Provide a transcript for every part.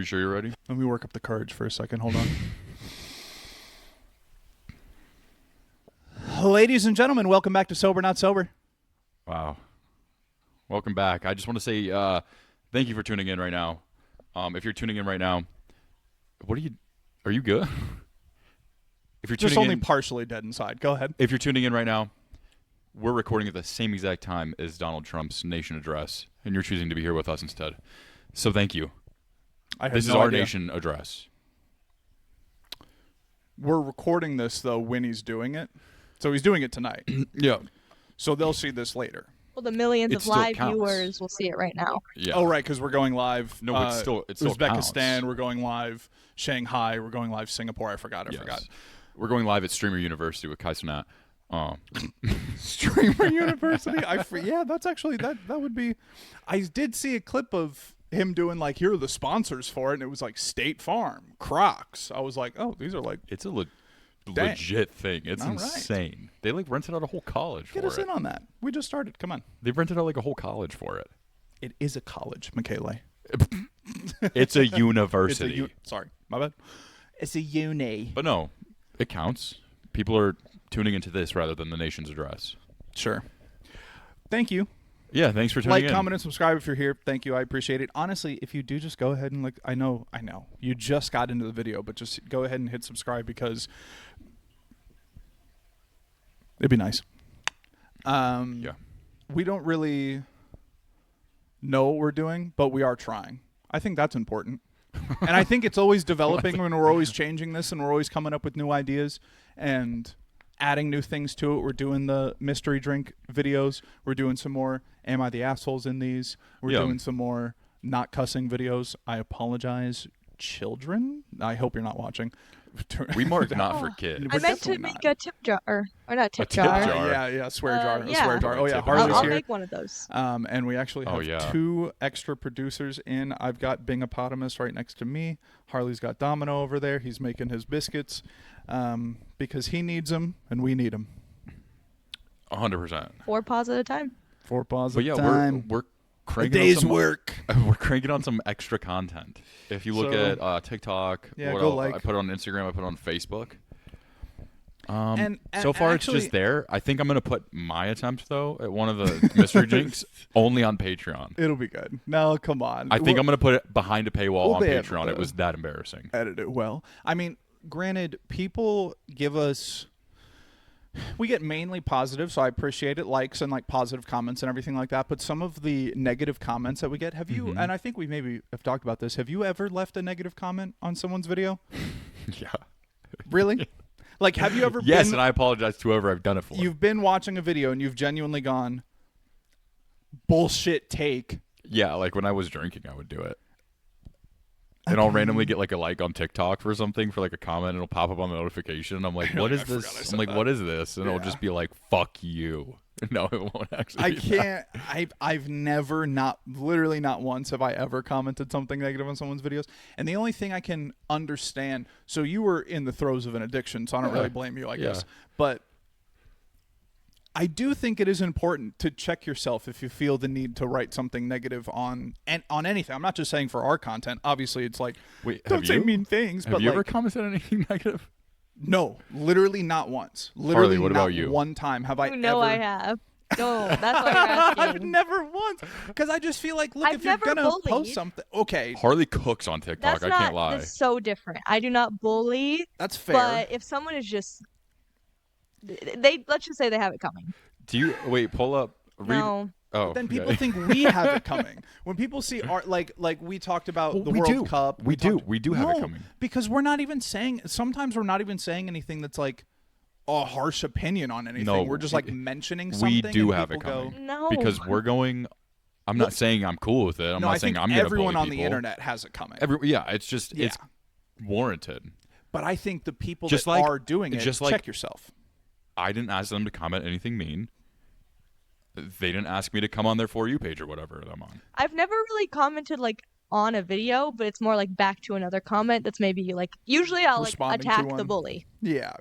you sure you're ready? Let me work up the courage for a second. Hold on. Ladies and gentlemen, welcome back to Sober Not Sober. Wow. Welcome back. I just want to say thank you for tuning in right now. If you're tuning in right now, are you good? If you're Just tuning only in, partially dead inside. Go ahead. if you're tuning in right now, we're recording at the same exact time as Donald Trump's nation address, and you're choosing to be here with us instead. So thank you. This is our nation address. We're recording this, though, when he's doing it. So he's doing it tonight. Yeah. So they'll see this later. Well, the millions It of still live counts. viewers will see it right now. Yeah. Oh, right, because we're going live. No, but it still Uzbekistan, counts. we're going live. Shanghai, we're going live. Singapore, I forgot. We're going live at Streamer University with Kai Cenat. Streamer University. Yeah, that's actually that would be. I did see a clip of him doing like, here are the sponsors for it, and it was like State Farm, Crocs. I was like, oh, these are like. It's a legit thing. It's All right. insane. They like rented out a whole college for it. Get us in on that. We just started. Come on. They've rented out like a whole college for it. It is a college, Mekaylay. It's a university. Sorry, my bad. It's a uni. But no, it counts. People are tuning into this rather than the nation's address. Sure. Thank you. Yeah, thanks for tuning Like, in. comment, and subscribe if you're here. Thank you. I appreciate it. Honestly, if you do, just go ahead and I know. You just got into the video, but just go ahead and hit subscribe because it'd be nice. Yeah. We don't really know what we're doing, but we are trying. I think that's important. And I think it's always developing when we're always changing this and we're always coming up with new ideas and adding new things to it. We're doing the mystery drink videos. We're doing some more Am I the Assholes in these. We're doing some more not cussing videos. I apologize, children. I hope you're not watching. We marked not for kids. I meant to make a tip jar, or not tip tip jar. jar. Yeah, swear jar. Yeah. Swear jar. Oh, yeah, I'll Harley's I'll here. make one of those. And we actually have two extra producers in. I've got Bingopotamus right next to me. Harley's got Domino over there. He's making his biscuits because he needs them and we need them. 100%. 4 paws at a time. 4 paws But at yeah, a time. we're A cranking day's on some, work. We're cranking on some extra content. If you look at TikTok, Yeah, what go else? like. I put it on Instagram. I put it on Facebook. And So far, actually, it's just there. I think I'm going to put my attempt, though, at one of the mystery drinks only on Patreon. It'll be good. No, come on. I think I'm going to put it behind a paywall we'll on be able Patreon. to It was that embarrassing. edit it well. I mean, granted, people give us. We get mainly positive, so I appreciate it, likes and like positive comments and everything like that. But some of the negative comments that we get, have you? And I think we maybe have talked about this. Have you ever left a negative comment on someone's video? Yeah. Really? Like, have you ever? Yes, been, and I apologize to whoever I've done it for. You've been watching a video and you've genuinely gone, bullshit take. Yeah, like when I was drinking, I would do it. And I'll randomly get like a like on TikTok for something for like a comment, and it'll pop up on the notification. And I'm like, what is this? I'm like, what is this? And it'll just be like, fuck you. No, it won't actually. I can't. I've never, literally not once have I ever commented something negative on someone's videos. And the only thing I can understand, so you were in the throes of an addiction, so I don't really blame you, I guess. But I do think it is important to check yourself if you feel the need to write something negative on anything. I'm not just saying for our content. Obviously, it's like, Wait, don't say mean things. Have but you like, ever commented on anything negative? No, literally not once. Literally Harley, what not about you? one time have I You know ever. I have. No, that's what you're asking. I've never once. Because I just feel like, look, I've if you're never going to bullied. post something. Okay, Harley cooks on TikTok. That's I not, can't lie. That's so different. I do not bully. that's fair. But if someone is just, let's just say they have it coming. Do you wait? Pull up. Read. No. Oh, Then people okay. think we have it coming. When people see art, like we talked about the we World do. Cup. We do have it coming. Because we're not even saying. Sometimes we're not even saying anything that's like a harsh opinion on anything. No, we're just like mentioning something. We do and have it people coming. No. Because we're going. I'm not saying I'm cool with it. I'm No, not I saying think I'm going to bully everyone on the people. internet has it coming. Yeah, it's just it's warranted. But I think the people Just that like- are doing it, just like- check yourself. I didn't ask them to comment anything mean. They didn't ask me to come on their For You page or whatever I'm on. I've never really commented like on a video, but it's more like back to another comment that's maybe like, usually I'll like Responding to attack the one. bully. Yeah.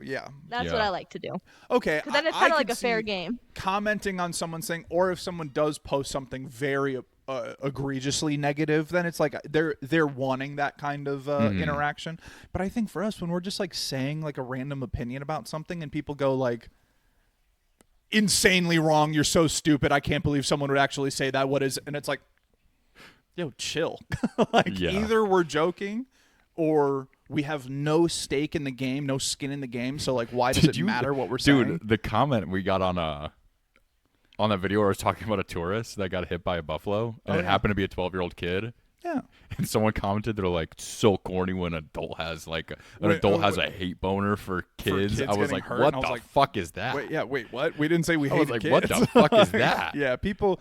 That's Yeah. what I like to do. Okay. Because then it's I kind of could like a fair see game. Commenting on someone's thing, or if someone does post something very egregiously negative, then it's like they're wanting that kind of interaction. But I think for us, when we're just like saying like a random opinion about something and people go like, insanely wrong, you're so stupid, I can't believe someone would actually say that, what is, and it's like, yo, chill. Like either we're joking or we have no stake in the game, no skin in the game, so like why does it matter what we're saying? Dude, the comment we got on that video where I was talking about a tourist that got hit by a buffalo, and it happened to be a 12-year-old kid. Yeah. And someone commented, they're like, so corny when an adult has like a hate boner for kids. I was like, hurt, what the fuck is that? Wait, what? We didn't say we hated like, kids. What the fuck is that? Yeah, people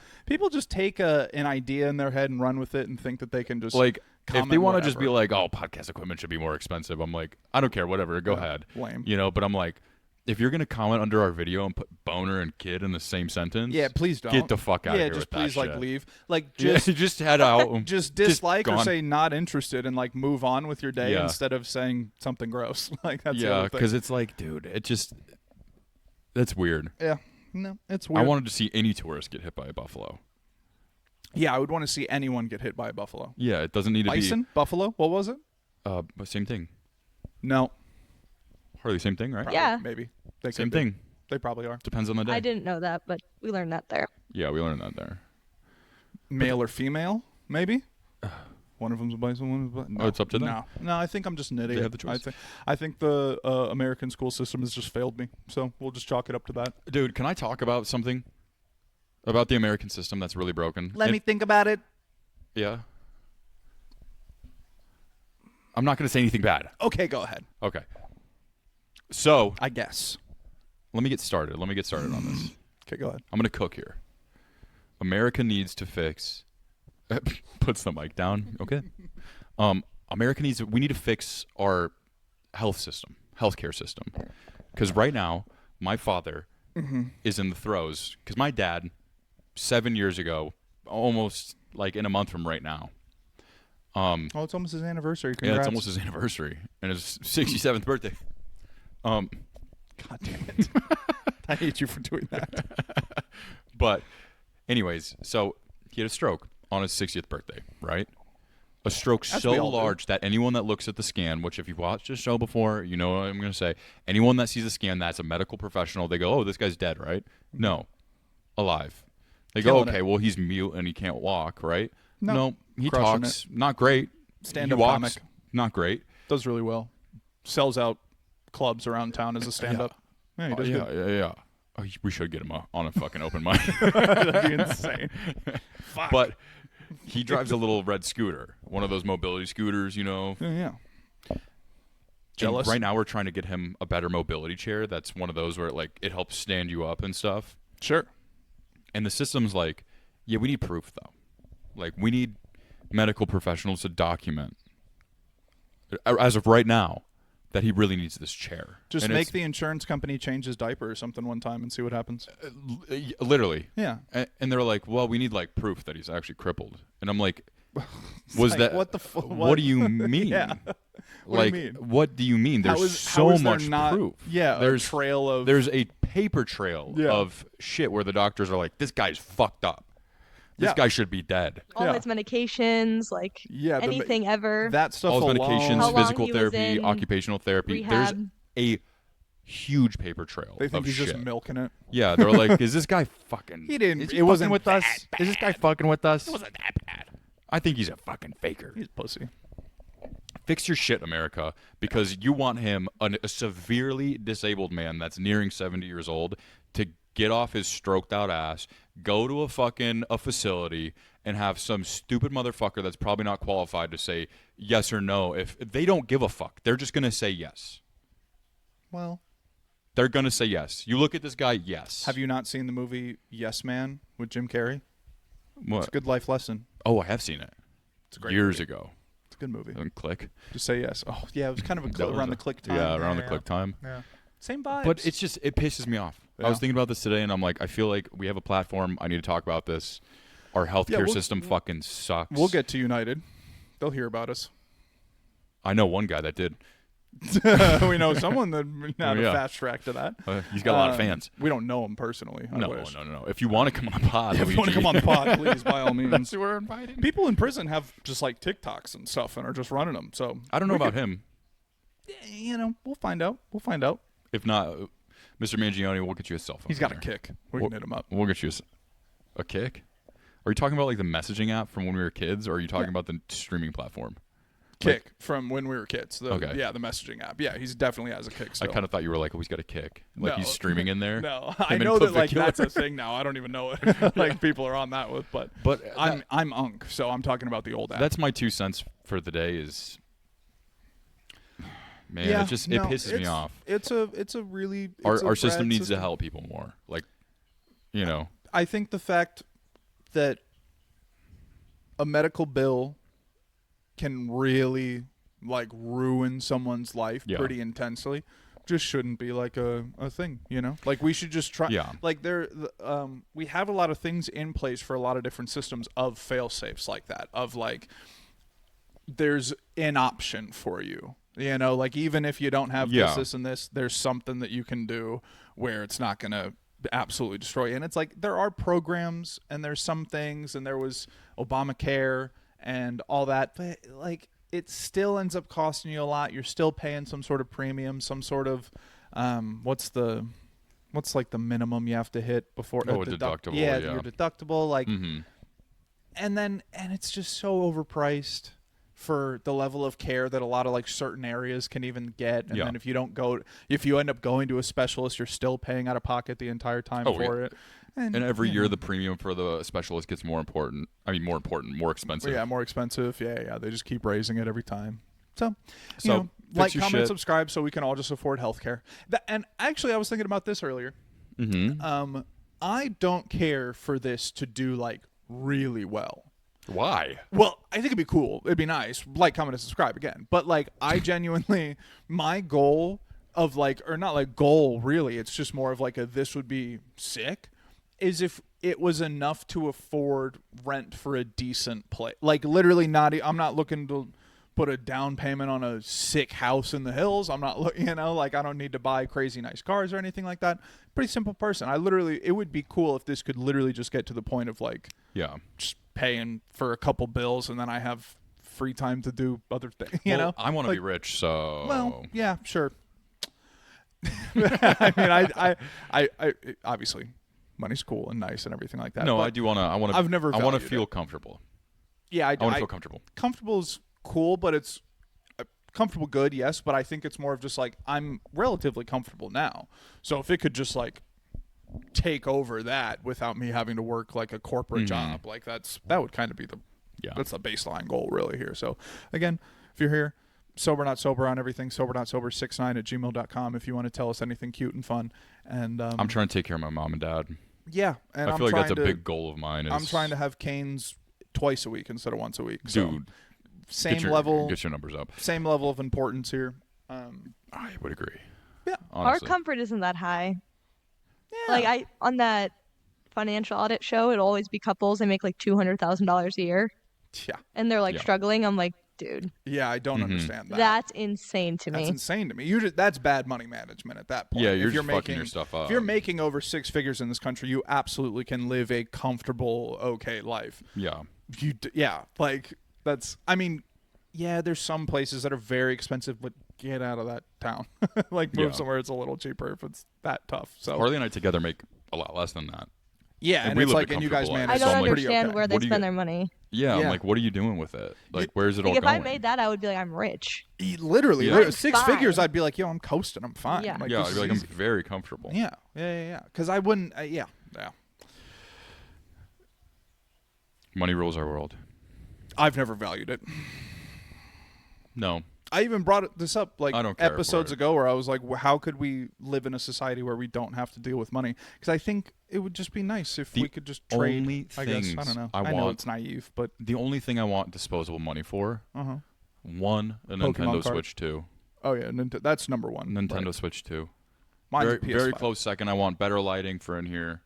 just take an idea in their head and run with it and think that they can just like, if they want to just be whatever. like, oh, podcast equipment should be more expensive, I'm like, I don't care, whatever, go ahead. Lame. You know, but I'm like, if you're gonna comment under our video and put boner and kid in the same sentence, please don't. Get the fuck out of here. Yeah, just with please that like shit. leave. Like just head out. just dislike or gone. say not interested and like move on with your day Yeah. instead of saying something gross. Like that's because it's like, dude, that's weird. Yeah, no, it's weird. I wanted to see any tourist get hit by a buffalo. Yeah, I would want to see anyone get hit by a buffalo. Yeah, it doesn't need to Bison, buffalo. What was it? be but same thing. No, Hardly same thing, right? probably, Yeah. maybe they Same could be. thing. They probably are. Depends on the day. I didn't know that, but we learned that there. Yeah, we learned that there. Male or female? Maybe. One of them's a bison. One is a bison. No, it's up to them. No, I think I'm just an idiot. have the choice. I think the American school system has just failed me. So we'll just chalk it up to that. Dude, can I talk about something about the American system that's really broken? Let me think about it. Yeah. I'm not going to say anything bad. Okay, go ahead. Okay. So, I guess. let me get started. on this. Okay, go ahead. I'm going to cook here. America needs to fix... Puts the mic down. Okay. We need to fix our healthcare system. Because right now, my father is in the throes. Because my dad, 7 years ago, almost like in a month from right now. Oh, it's almost his anniversary. Congrats. Yeah, it's almost his anniversary. And his 67th birthday. God damn it. I hate you for doing that. But anyways, so he had a stroke on his 60th birthday, right? A stroke so large that anyone that looks at the scan, which if you've watched this show before, you know what I'm going to say. Anyone that sees a scan that's a medical professional, they go, oh, this guy's dead, right? No. Alive. They go, okay, well, he's mute and he can't walk, right? No, he talks. Not great. Stand-up he walks, comic. Not great. Does really well. Sells out clubs around town as a stand-up. Yeah, he does good. Yeah. Oh, we should get him on a fucking open mic. That'd be insane. Fuck. But he drives a little red scooter, one of those mobility scooters, you know. Yeah. Jealous. And right now we're trying to get him a better mobility chair. That's one of those where it helps stand you up and stuff. Sure. And the system's like, yeah, we need proof though. Like we need medical professionals to document, as of right now, that he really needs this chair. Just make the insurance company change his diaper or something one time and see what happens. Literally. Yeah. And they're like, well, we need like proof that he's actually crippled. And I'm like, was like, that what do you mean? Yeah. What do you mean? What do you mean? There's so much proof. Yeah, there's a trail of there's a paper trail of shit where the doctors are like, this guy's fucked up. This guy should be dead. All his medications, like anything ever. That stuff all his alone. medications, physical therapy, occupational therapy. Rehab. There's a huge paper trail. They think of he's shit. just milking it. Yeah, they're like, is this guy fucking? He didn't. Is he it wasn't with us. Is this guy fucking with us? It wasn't that bad. I think he's a fucking faker. He's pussy. Fix your shit, America, because you want him, a severely disabled man that's nearing 70 years old, to get off his stroked out ass, go to a facility, and have some stupid motherfucker that's probably not qualified to say yes or no. If they don't give a fuck, they're just going to say yes. Well, they're going to say yes. You look at this guy, yes. Have you not seen the movie Yes Man with Jim Carrey? What? It's a good life lesson. Oh, I have seen it. It's a great years movie. ago. It's a good movie. And Click. Just say yes. Oh, yeah, it was kind of around the Click time. Yeah, around the Click time. Yeah. Same vibes. But it's just, it pisses me off. Yeah. I was thinking about this today, and I'm like, I feel like we have a platform. I need to talk about this. Our healthcare system fucking sucks. We'll get to United. They'll hear about us. I know one guy that did. We know someone that had a fast track to that. He's got a lot of fans. We don't know him personally. No. If you want to come on the pod, if you want to come on the pod, please, by all means. We're inviting. People in prison have just like TikToks and stuff and are just running them. So I don't know about him. We'll find out. If not, Mr. Mangione, we'll get you a cell phone. He's got a kick. We can hit him up. We'll get you a kick. Are you talking about like the messaging app from when we were kids, or are you talking about the streaming platform? Kick from when we were kids. Okay. Yeah, the messaging app. Yeah, he's definitely has a kick still. I kind of thought you were like, oh, he's got a kick. Like he's streaming in there. No, I know that like that's a thing now. I don't even know it. Like people are on that with, but I'm Unk, so I'm talking about the old app. That's my 2 cents for the day is, man, it pisses me off. It's a really our system needs to help people more. Like, I think the fact that a medical bill can really like ruin someone's life pretty intensely just shouldn't be like a thing, like we should just try. Like we have a lot of things in place for a lot of different systems of fail safes like that, of like there's an option for you, like even if you don't have this and this, there's something that you can do where it's not gonna absolutely destroy you. And it's like there are programs and there's some things, and there was Obamacare and all that, but like it still ends up costing you a lot. You're still paying some sort of premium, some sort of what's like the minimum you have to hit before a deductible. Your deductible, like and it's just so overpriced for the level of care that a lot of like certain areas can even get. And then if you end up going to a specialist, you're still paying out of pocket the entire time for it. And every year the premium for the specialist gets more important. I mean, more expensive. Yeah, more expensive. Yeah. They just keep raising it every time. So like, comment, subscribe, so we can all just afford healthcare. And actually, I was thinking about this earlier. Mm-hmm. I don't care for this to do like really well. Why? Well, I think it'd be cool. It'd be nice. Like, comment, and subscribe again. But like, I genuinely, my goal of like, or not like goal really, it's just more of like this would be sick, is if it was enough to afford rent for a decent place. Like literally I'm not looking to put a down payment on a sick house in the hills. I'm not looking, like I don't need to buy crazy nice cars or anything like that. Pretty simple person. It would be cool if this could literally just get to the point of like, just paying for a couple bills and then I have free time to do other things, I want to be rich, so. Well, yeah, sure. I mean, I obviously money's cool and nice and everything like that. No, I do want to. I want to feel comfortable. Yeah, I want to feel comfortable. Comfortable is cool, but it's comfortable good, yes. But I think it's more of just like I'm relatively comfortable now. So if it could just like take over that without me having to work like a corporate job, like that would kind of be that's the baseline goal really here. So again, if you're here, Sober Not Sober on everything, SoberNotSober69@gmail.com if you want to tell us anything cute and fun. And I'm trying to take care of my mom and dad. Yeah, and I feel like that's a big goal of mine. I'm trying to have canes twice a week instead of once a week. Dude, so, get your numbers up. Same level of importance here. I would agree. Yeah, Our honestly. comfort isn't that high. Yeah. Like on that financial audit show, it'll always be couples. They make like $200,000 a year. Yeah, and they're like struggling. I'm like, dude. Yeah, I don't understand that. That's insane to me. That's insane to me. That's bad money management at that point. Yeah, you're just fucking your stuff up. If you're making over 6 figures in this country, you absolutely can live a comfortable, okay life. Yeah. Like that's. I mean, yeah, there's some places that are very expensive, but get out of that town. Like move somewhere it's a little cheaper if it's that tough. So Harley and I together make a lot less than that. Yeah, and it's like, and you guys manage. I don't understand okay. where they spend their money. Yeah, I'm like, what are you doing with it? Like, where's it all going? If I made that, I would be like, I'm rich. Literally, 6 figures, I'd be like, yo, I'm coasting, I'm fine. Yeah, like, I'd be like, I'm very comfortable. Yeah. Because I wouldn't. Yeah. Money rules our world. I've never valued it. No. I even brought this up like episodes ago where I was like, how could we live in a society where we don't have to deal with money? Because I think it would just be nice if we could just trade. I guess. I don't know. I know it's naive, but the only thing I want disposable money for, one, a Nintendo Switch 2. Oh yeah, that's number one. Nintendo Switch 2. Mine's very, very close second. I want better lighting for in here.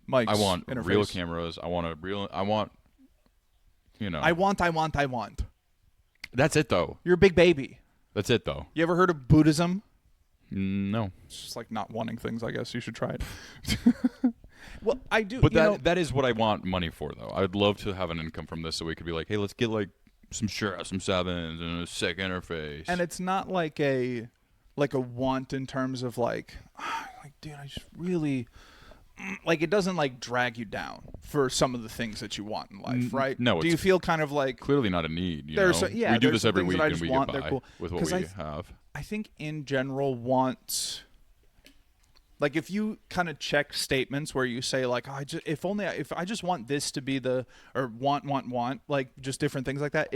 Mike's I want interface. Real cameras. I want. I want. That's it though. You're a big baby. That's it, though. You ever heard of Buddhism? No. It's just like not wanting things, I guess. You should try it. Well, I do. But that is what I want money for, though. I would love to have an income from this so we could be like, hey, let's get like some sevens and a sick interface. And it's not like a want in terms of like dude, I just really like, it doesn't like drag you down for some of the things that you want in life, right? No. Do you feel kind of like clearly not a need? You there's know? we do this every week and we want, get by cool. with what we have. I think in general wants, like if you kind of check statements where you say like, oh, if I just want this to be or want like just different things like that,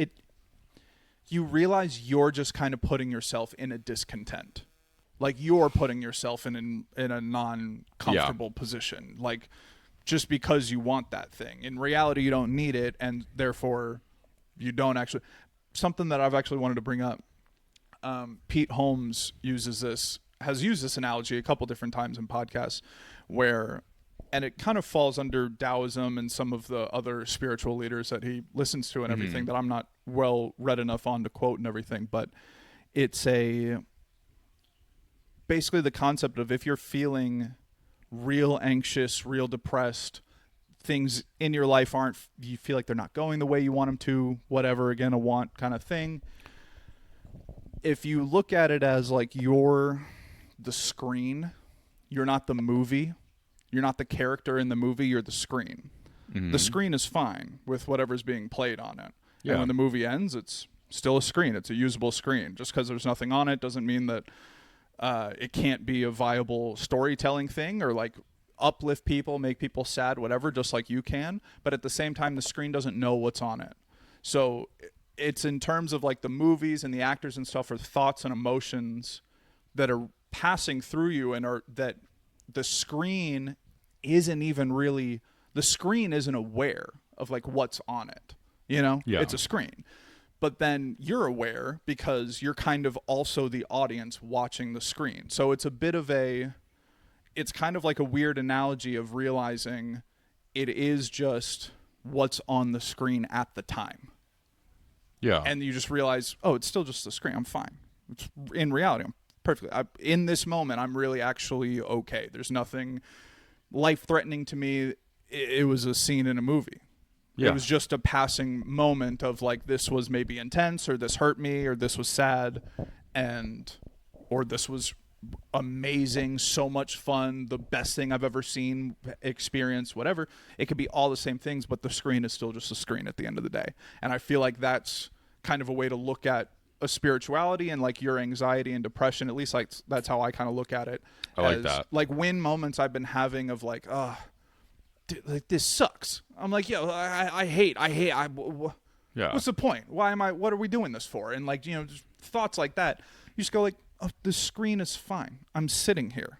you realize you're just kind of putting yourself in a discontent. Like you're putting yourself in a non-comfortable position, like just because you want that thing. In reality, you don't need it, and therefore you don't actually. Something that I've actually wanted to bring up. Pete Holmes has used this analogy a couple different times in podcasts, and it kind of falls under Taoism and some of the other spiritual leaders that he listens to and everything that I'm not well read enough on to quote and everything, but it's basically the concept of if you're feeling real anxious, real depressed, things in your life you feel like they're not going the way you want them to, whatever, again, a want kind of thing. If you look at it as like you're the screen, you're not the movie, you're not the character in the movie, you're the screen. Mm-hmm. The screen is fine with whatever's being played on it. Yeah. And when the movie ends, it's still a screen. It's a usable screen. Just because there's nothing on it doesn't mean that it can't be a viable storytelling thing or like uplift people, make people sad, whatever, just like you can. But at the same time, the screen doesn't know what's on it. So it's in terms of like the movies and the actors and stuff are thoughts and emotions that are passing through you and that the screen isn't aware of like what's on it. You know, It's a screen. But then you're aware because you're kind of also the audience watching the screen. So it's it's kind of like a weird analogy of realizing it is just what's on the screen at the time. Yeah. And you just realize, oh, it's still just the screen. I'm fine. In reality, I'm perfectly. In this moment, I'm really actually okay. There's nothing life-threatening to me. It was a scene in a movie. Yeah. It was just a passing moment of like, this was maybe intense, or this hurt me, or this was sad, or this was amazing, so much fun, the best thing I've ever seen, experienced, whatever. It could be all the same things, but the screen is still just a screen at the end of the day. And I feel like that's kind of a way to look at a spirituality and like your anxiety and depression. At least like that's how I kind of look at it. I like that. Like when moments I've been having of like, dude, like this sucks. I'm like, yo, I hate. Yeah. What's the point? What are we doing this for? And like, just thoughts like that. You just go like, oh, the screen is fine. I'm sitting here.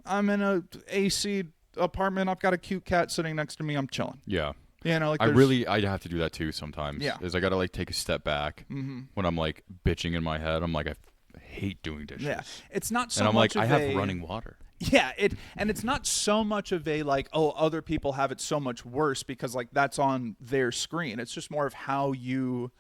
I'm in a AC apartment. I've got a cute cat sitting next to me. I'm chilling. Yeah. Like I have to do that too sometimes. Yeah. Is I got to like take a step back when I'm like bitching in my head. I'm like, I hate doing dishes. Yeah. It's not so much. And I'm like, I have running water. Yeah, it's not so much of a like, oh, other people have it so much worse because like that's on their screen. It's just more of how you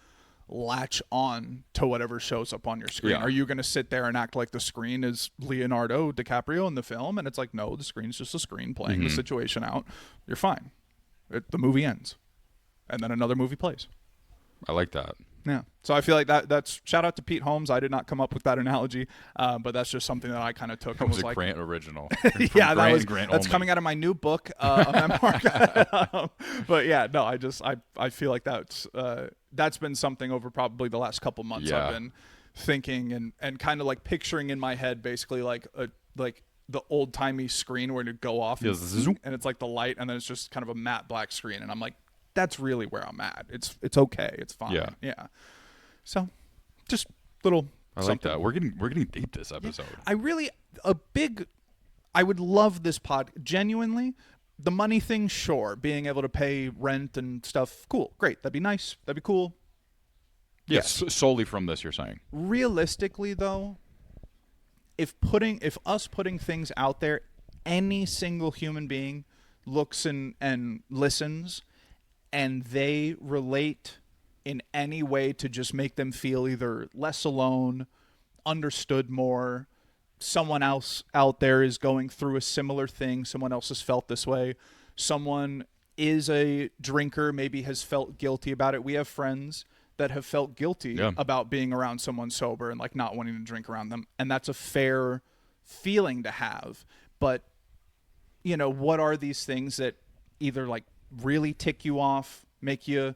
latch on to whatever shows up on your screen. Yeah. Are you going to sit there and act like the screen is Leonardo DiCaprio in the film? And it's like, no, the screen's just a screen playing the situation out. You're fine. The movie ends. And then another movie plays. I like that. Yeah. So I feel like that's shout out to Pete Holmes. I did not come up with that analogy, but that's just something that I kind of took. That was a like, Grant original. Yeah, Grant that's only. coming out of my new book, a memoir. But yeah, no, I feel like that's been something over probably the last couple months. Yeah. I've been thinking and kind of like picturing in my head basically like the old timey screen where it'd go off and it's like the light and then it's just kind of a matte black screen and I'm like, that's really where I'm at. It's okay. It's fine. Yeah. So, just little. I like that. We're getting deep this episode. Yeah. I would love this genuinely. The money thing, sure. Being able to pay rent and stuff, cool, great. That'd be nice. That'd be cool. Yes. Solely from this, you're saying. Realistically, though, if us putting things out there, any single human being looks and listens. And they relate in any way to just make them feel either less alone, understood more, someone else out there is going through a similar thing, someone else has felt this way, someone is a drinker, maybe has felt guilty about it. We have friends that have felt guilty about being around someone sober and like not wanting to drink around them, and that's a fair feeling to have. But you know, what are these things that either like really tick you off, make you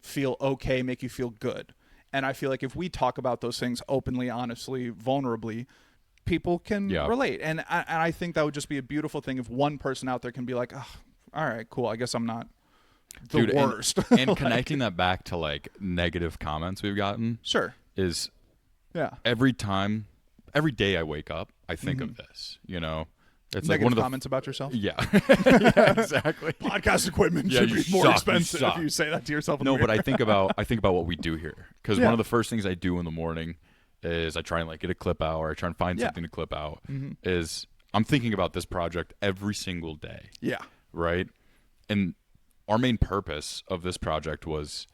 feel okay, make you feel good? And I feel like if we talk about those things openly, honestly, vulnerably, people can relate. And I think that would just be a beautiful thing if one person out there can be like, oh, all right, cool, I guess I'm not the worst. And like, connecting that back to like negative comments we've gotten is every day I wake up, I think of this, you know. It's negative like one of the comments about yourself. Yeah, exactly. Podcast equipment should be more expensive if you say that to yourself. No, but I think about what we do here, because one of the first things I do in the morning is I try and like get a clip out, or I try and find something to clip out. Is I'm thinking about this project every single day. Yeah. Right. And our main purpose of this project was,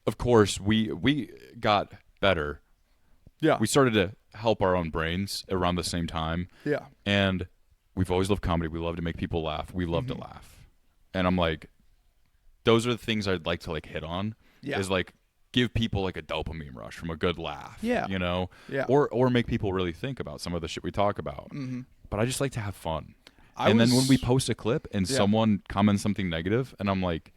of course, we got better. Yeah. We started to help our own brains around the same time. Yeah. And we've always loved comedy. We love to make people laugh. We love to laugh. And I'm like, those are the things I'd like to like hit on. Yeah. Is like give people like a dopamine rush from a good laugh. Yeah. You know? Yeah. Or make people really think about some of the shit we talk about. But I just like to have fun. Then when we post a clip and someone comments something negative, and I'm like,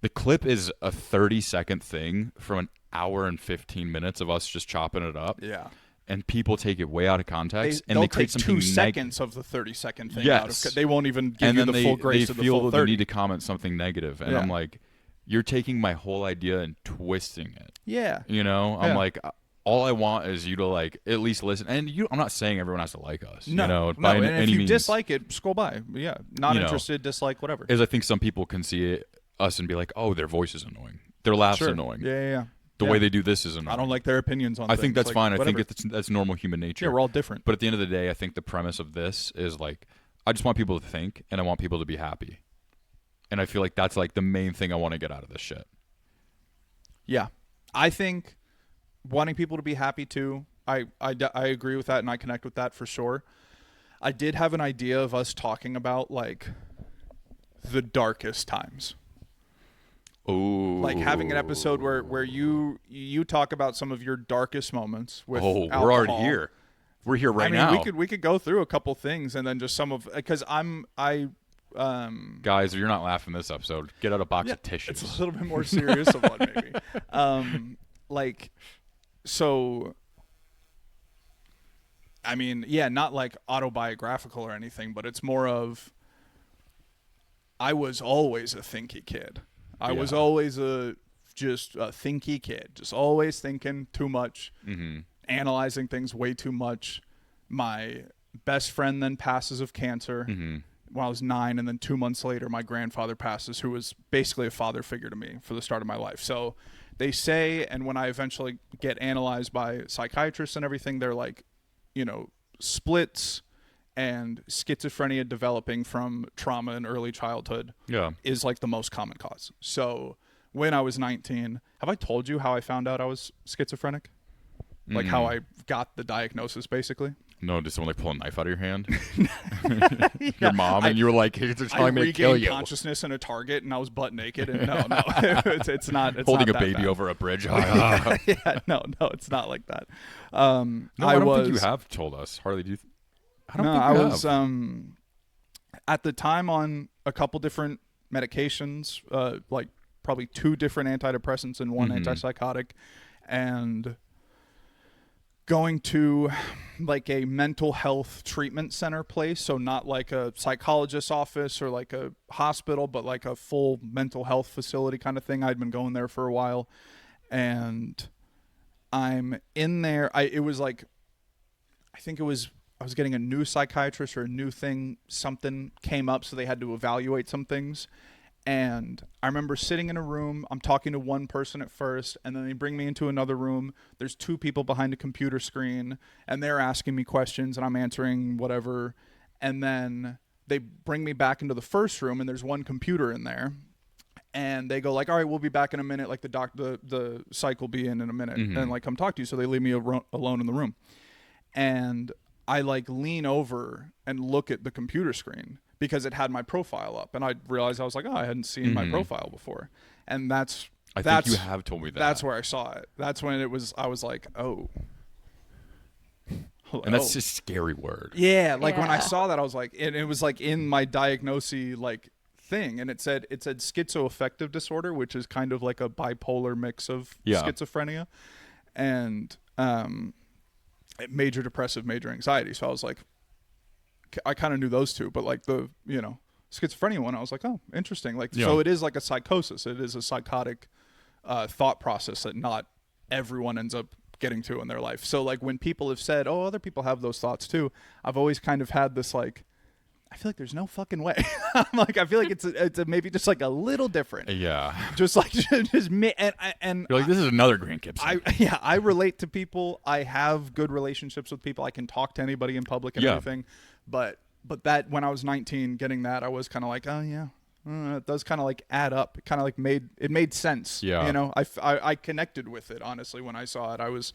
the clip is a 30-second thing from an hour and 15 minutes of us just chopping it up. Yeah. And people take it way out of context, and they create something 2 seconds of the 30-second thing. Yes. They won't even give you the full grace of the full 30. They feel they need to comment something negative, and I'm like, you're taking my whole idea and twisting it. Yeah. You know, I'm like, all I want is you to like at least listen. And I'm not saying everyone has to like us. No, you know, by any if you means. Dislike it, scroll by. Yeah, not interested, dislike, whatever. Is I think some people can see us and be like, oh, their voice is annoying, their laugh's annoying. Yeah. The way they do this is annoying. I don't like their opinions on. I think that's fine. Whatever. I think that's normal human nature. Yeah, we're all different. But at the end of the day, I think the premise of this is like, I just want people to think, and I want people to be happy, and I feel like that's like the main thing I want to get out of this shit. Yeah, I think wanting people to be happy too. I agree with that, and I connect with that for sure. I did have an idea of us talking about like the darkest times. Ooh. Like having an episode where you talk about some of your darkest moments with alcohol. We're already here. We're here right now. We could go through a couple things and then just some of, because guys, if you're not laughing this episode, get out a box of tissues. It's a little bit more serious of one maybe. So I mean, not like autobiographical or anything, but it's more of, I was always a thinky kid. I was always just a thinky kid, just always thinking too much, analyzing things way too much. My best friend then passes of cancer when I was 9, and then 2 months later, my grandfather passes, who was basically a father figure to me for the start of my life. So they say, and when I eventually get analyzed by psychiatrists and everything, they're like, splits and schizophrenia developing from trauma in early childhood is like the most common cause. So when I was 19, have I told you how I found out I was schizophrenic? Like how I got the diagnosis, basically? No, did someone like pull a knife out of your hand? Your mom, and you were like, "They're telling me to kill you." I regained consciousness in a Target, and I was butt naked, and no, it's not. It's holding not a baby bad. over a bridge. No, it's not like that. No, I don't think you have told us. Harley, do you? I don't think you have. Was at the time on a couple different medications, like probably 2 different antidepressants and 1 antipsychotic, and going to like a mental health treatment center place. So not like a psychologist's office or like a hospital, but like a full mental health facility kind of thing. I'd been going there for a while, and I'm in there. I was getting a new psychiatrist or a new thing. Something came up, so they had to evaluate some things. And I remember sitting in a room, I'm talking to one person at first, and then they bring me into another room. There's 2 people behind a computer screen, and they're asking me questions, and I'm answering whatever. And then they bring me back into the first room, and there's one computer in there. and they go like, all right, we'll be back in a minute. Like the psych will be in a minute, and like come talk to you. So they leave me alone in the room, and I like lean over and look at the computer screen because it had my profile up, and I realized I was like, oh, I hadn't seen my profile before, and I think you have told me that. That's where I saw it. That's when I was like, oh. Hello. And that's just a scary word. Yeah, like when I saw that, I was like, and it was like in my diagnosis like thing, and it said schizoaffective disorder, which is kind of like a bipolar mix of schizophrenia, and major depressive, major anxiety. So I was like, I kind of knew those two, but like the schizophrenia one, I was like, oh, interesting. Like so, it is like a psychosis. It is a psychotic thought process that not everyone ends up getting to in their life. So like when people have said, oh, other people have those thoughts too, I've always kind of had this like, I feel like there's no fucking way. I'm like, I feel like it's maybe just like a little different. Yeah. Just like just me and you're like, this is another Grant Gibson. I relate to people. I have good relationships with people. I can talk to anybody in public and everything. But that when I was 19, getting that, I was kind of like, oh yeah. It does kind of like add up. It kind of like made sense. Yeah. You know, I connected with it, honestly. When I saw it, I was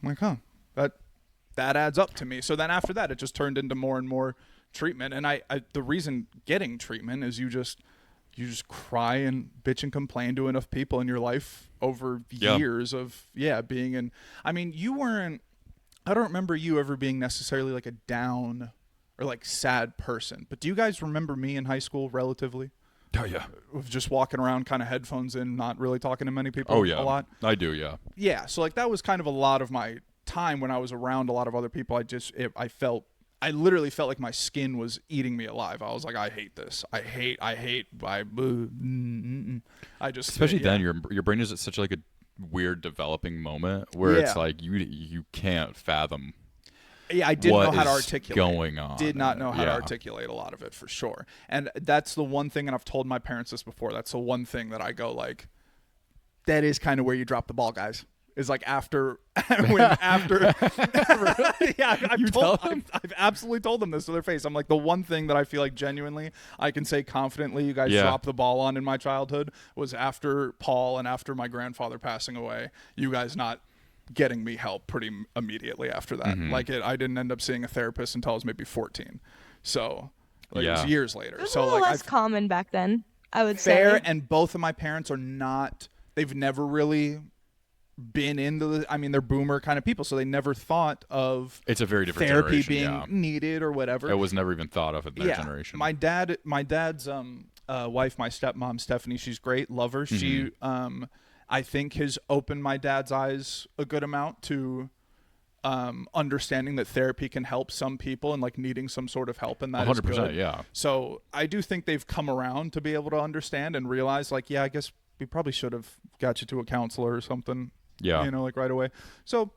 like, huh, that adds up to me. So then after that, it just turned into more and more treatment. And the reason getting treatment is you just cry and bitch and complain to enough people in your life over years of being in. I mean, I don't remember you ever being necessarily like a down or like sad person, but do you guys remember me in high school relatively? Oh yeah, of just walking around kind of headphones in, not really talking to many people. Oh yeah, a lot. I do, yeah. So like that was kind of a lot of my time when I was around a lot of other people. I literally felt like my skin was eating me alive. I was like, I hate this. I just especially then your brain is at such like a weird developing moment where it's like you can't fathom. Yeah, I didn't know how to articulate. Going on? Did not know how to articulate a lot of it for sure. And that's the one thing, and I've told my parents this before. That's the one thing that I go like, that is kind of where you drop the ball, guys. Is like after. Yeah, I've absolutely told them this to their face. I'm like, the one thing that I feel like genuinely I can say confidently you guys dropped the ball on in my childhood was after Paul and after my grandfather passing away. You guys not getting me help pretty immediately after that. Like I didn't end up seeing a therapist until I was maybe 14. So like it was years later. It was so a little like less common back then, I would say. say. And both of my parents are not. They've never really been into they're boomer kind of people, so they never thought of it's a very different therapy being needed or whatever. It was never even thought of in that generation. My dad's wife, my stepmom Stephanie, she's great, love her. She I think has opened my dad's eyes a good amount to understanding that therapy can help some people and like needing some sort of help, and that 100%, is good. Yeah. So I do think they've come around to be able to understand and realize like, I guess we probably should have got you to a counselor or something. Yeah. Like right away. So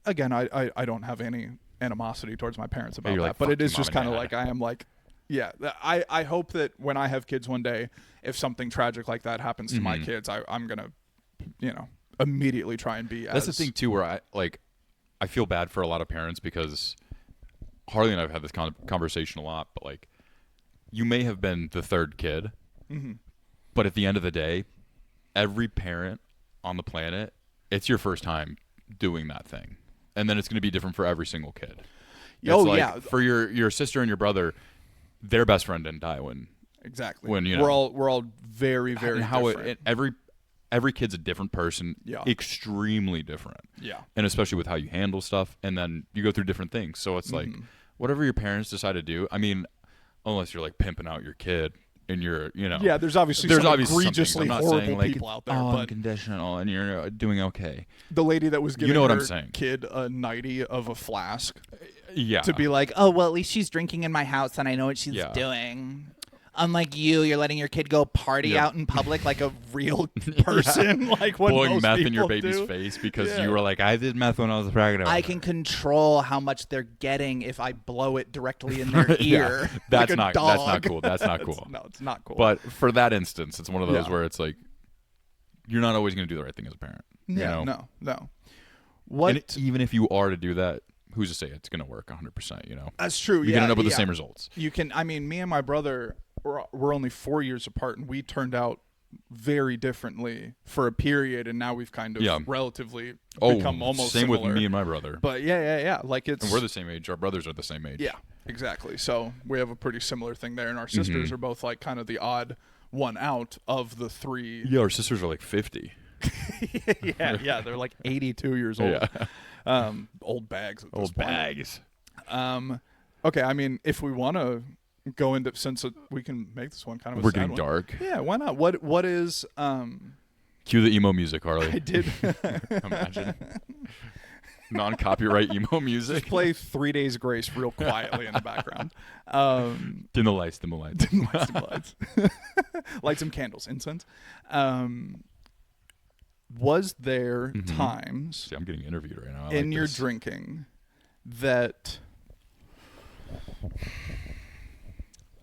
again, I don't have any animosity towards my parents about that, like, but it is just kind of like, I am like, I hope that when I have kids one day, if something tragic like that happens to my kids, I'm going to, immediately try and be That's the thing too, where I feel bad for a lot of parents because Harley and I have had this conversation a lot, but like you may have been the third kid, but at the end of the day, every parent on the planet, it's your first time doing that thing. And then it's going to be different for every single kid. For your sister and your brother, their best friend didn't die when we're all very, very different. Every kid's a different person, extremely different. Yeah. And especially with how you handle stuff, and then you go through different things. So it's like whatever your parents decide to do, I mean, unless you're like pimping out your kid and you're, there's obviously some egregiously horrible people out there, but unconditional, and you're doing okay. The lady that was giving what her I'm saying. Kid a nightie of a flask, to be like, oh well, at least she's drinking in my house and I know what she's doing. Unlike you're letting your kid go party out in public like a real person, like what blowing most meth people in your baby's do. face because you were like, I did meth when I was pregnant. I can control how much they're getting if I blow it directly in their ear. That's like not. That's not cool. That's not cool. No, it's not cool. But for that instance, it's one of those where it's like, you're not always going to do the right thing as a parent. Yeah. No. And even if you are to do that, who's to say it's going to work 100%? That's true. You're going to end up with the same results. You can. I mean, me and my brother. We're only 4 years apart, and we turned out very differently for a period, and now we've kind of relatively become almost same similar. with me and my brother. But yeah. Like it's. And we're the same age. Our brothers are the same age. Yeah, exactly. So we have a pretty similar thing there, and our sisters are both like kind of the odd one out of the three. Yeah, our sisters are like 50. yeah, they're like 82 years old. Yeah. Old bags. At this Old point. bags. Okay, I mean, if we want to go into, since we can make this one kind of a We're sad getting one. dark. Yeah, why not? What is Cue the emo music, Harley. I did Imagine. Non-copyright emo music. just play 3 Days Grace real quietly in the background. Dim the lights, dim the lights. Lights. Light some candles, incense. Was there times See, I'm getting interviewed right now. in your drinking that,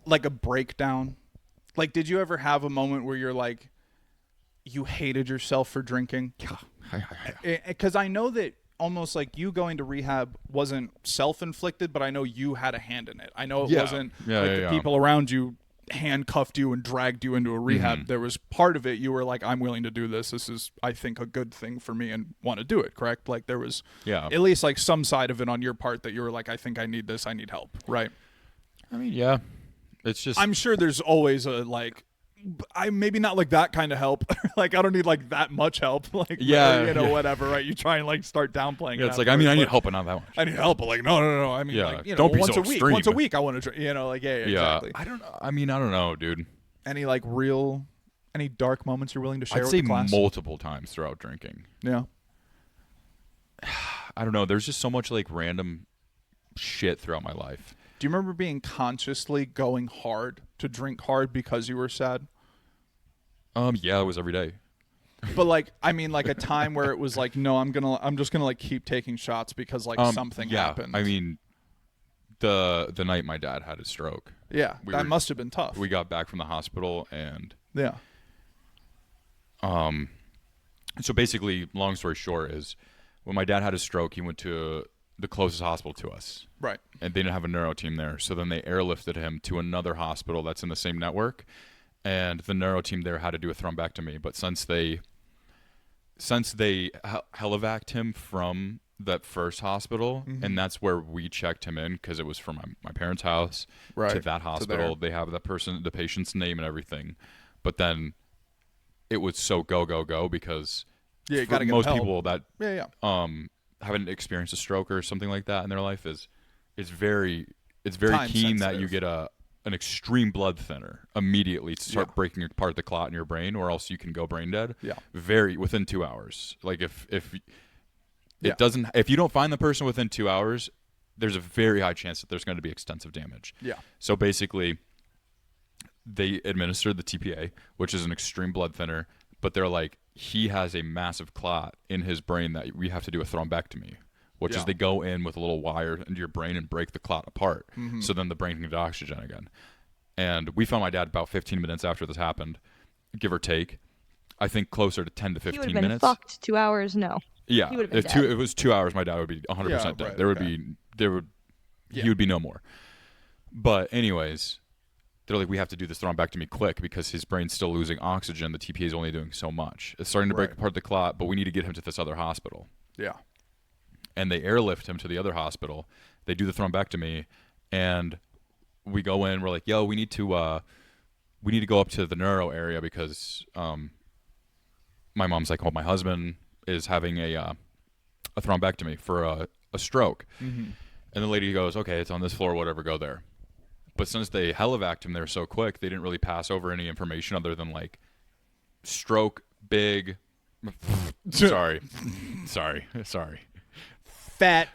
like, a breakdown? Like, did you ever have a moment where you're like, you hated yourself for drinking? Because I know that almost like you going to rehab wasn't self-inflicted, but I know you had a hand in it. I know it wasn't the people around you handcuffed you and dragged you into a rehab. There was part of it you were like, I'm willing to do this. This is, I think, a good thing for me and want to do it, correct? Like there was at least like some side of it on your part that you were like, I think I need this. I need help, right? I mean, yeah. It's just... I'm sure there's always a like, I maybe not like that kind of help. Like I don't need like that much help. Like whatever, right? You try and like start downplaying. Yeah, it's like I mean I need help, but not that much. I need help, but like no. I mean, like, don't be once so a week. extreme. Once a week, I want to. Like exactly. I don't know. I mean, I don't know, dude. Any like any dark moments you're willing to share I'd with say the class? multiple times throughout drinking. Yeah. I don't know. There's just so much like random shit throughout my life. Do you remember being consciously going hard to drink hard because you were sad? Yeah, it was every day. But like, I mean, like a time where it was like, no, I'm just gonna like keep taking shots because like something happened. I mean, the night my dad had his stroke. Yeah, that must have been tough. We got back from the hospital and so basically, long story short is when my dad had his stroke, he went to the closest hospital to us. Right. And they didn't have a neuro team there, so then they airlifted him to another hospital that's in the same network. And the neuro team there had to do a thrombectomy, but since they helivac'd him from that first hospital, and that's where we checked him in because it was from my parents' house to that hospital. They have the patient's name and everything, but then it was so go because you gotta get most help. people that haven't experienced a stroke or something like that in their life is very Time keen that sensitive. you get an extreme blood thinner immediately to start breaking apart the clot in your brain, or else you can go brain dead. Within 2 hours. Like if you don't find the person within 2 hours, there's a very high chance that there's going to be extensive damage. So basically, they administered the TPA, which is an extreme blood thinner, but they're like, he has a massive clot in his brain that we have to do a thrombectomy. Which is they go in with a little wire into your brain and break the clot apart. So then the brain can get oxygen again. And we found my dad about 15 minutes after this happened, give or take. I think closer to 10 to 15 He would have been minutes. fucked 2 hours. No. Yeah. He would have been If dead. it was 2 hours, my dad would be 100% dead. He would be no more. But anyways, they're like, we have to do this thrombectomy quick because his brain's still losing oxygen. The TPA is only doing so much. It's starting to break apart the clot, but we need to get him to this other hospital. Yeah. And they airlift him to the other hospital. They do the thrombectomy, and we go in. We're like, "Yo, we need to go up to the neuro area because my mom's like, oh, my husband is having a thrombectomy for a stroke." And the lady goes, "Okay, it's on this floor. Whatever, go there." But since they helivac'd him there so quick, they didn't really pass over any information other than like stroke, big. sorry. Fat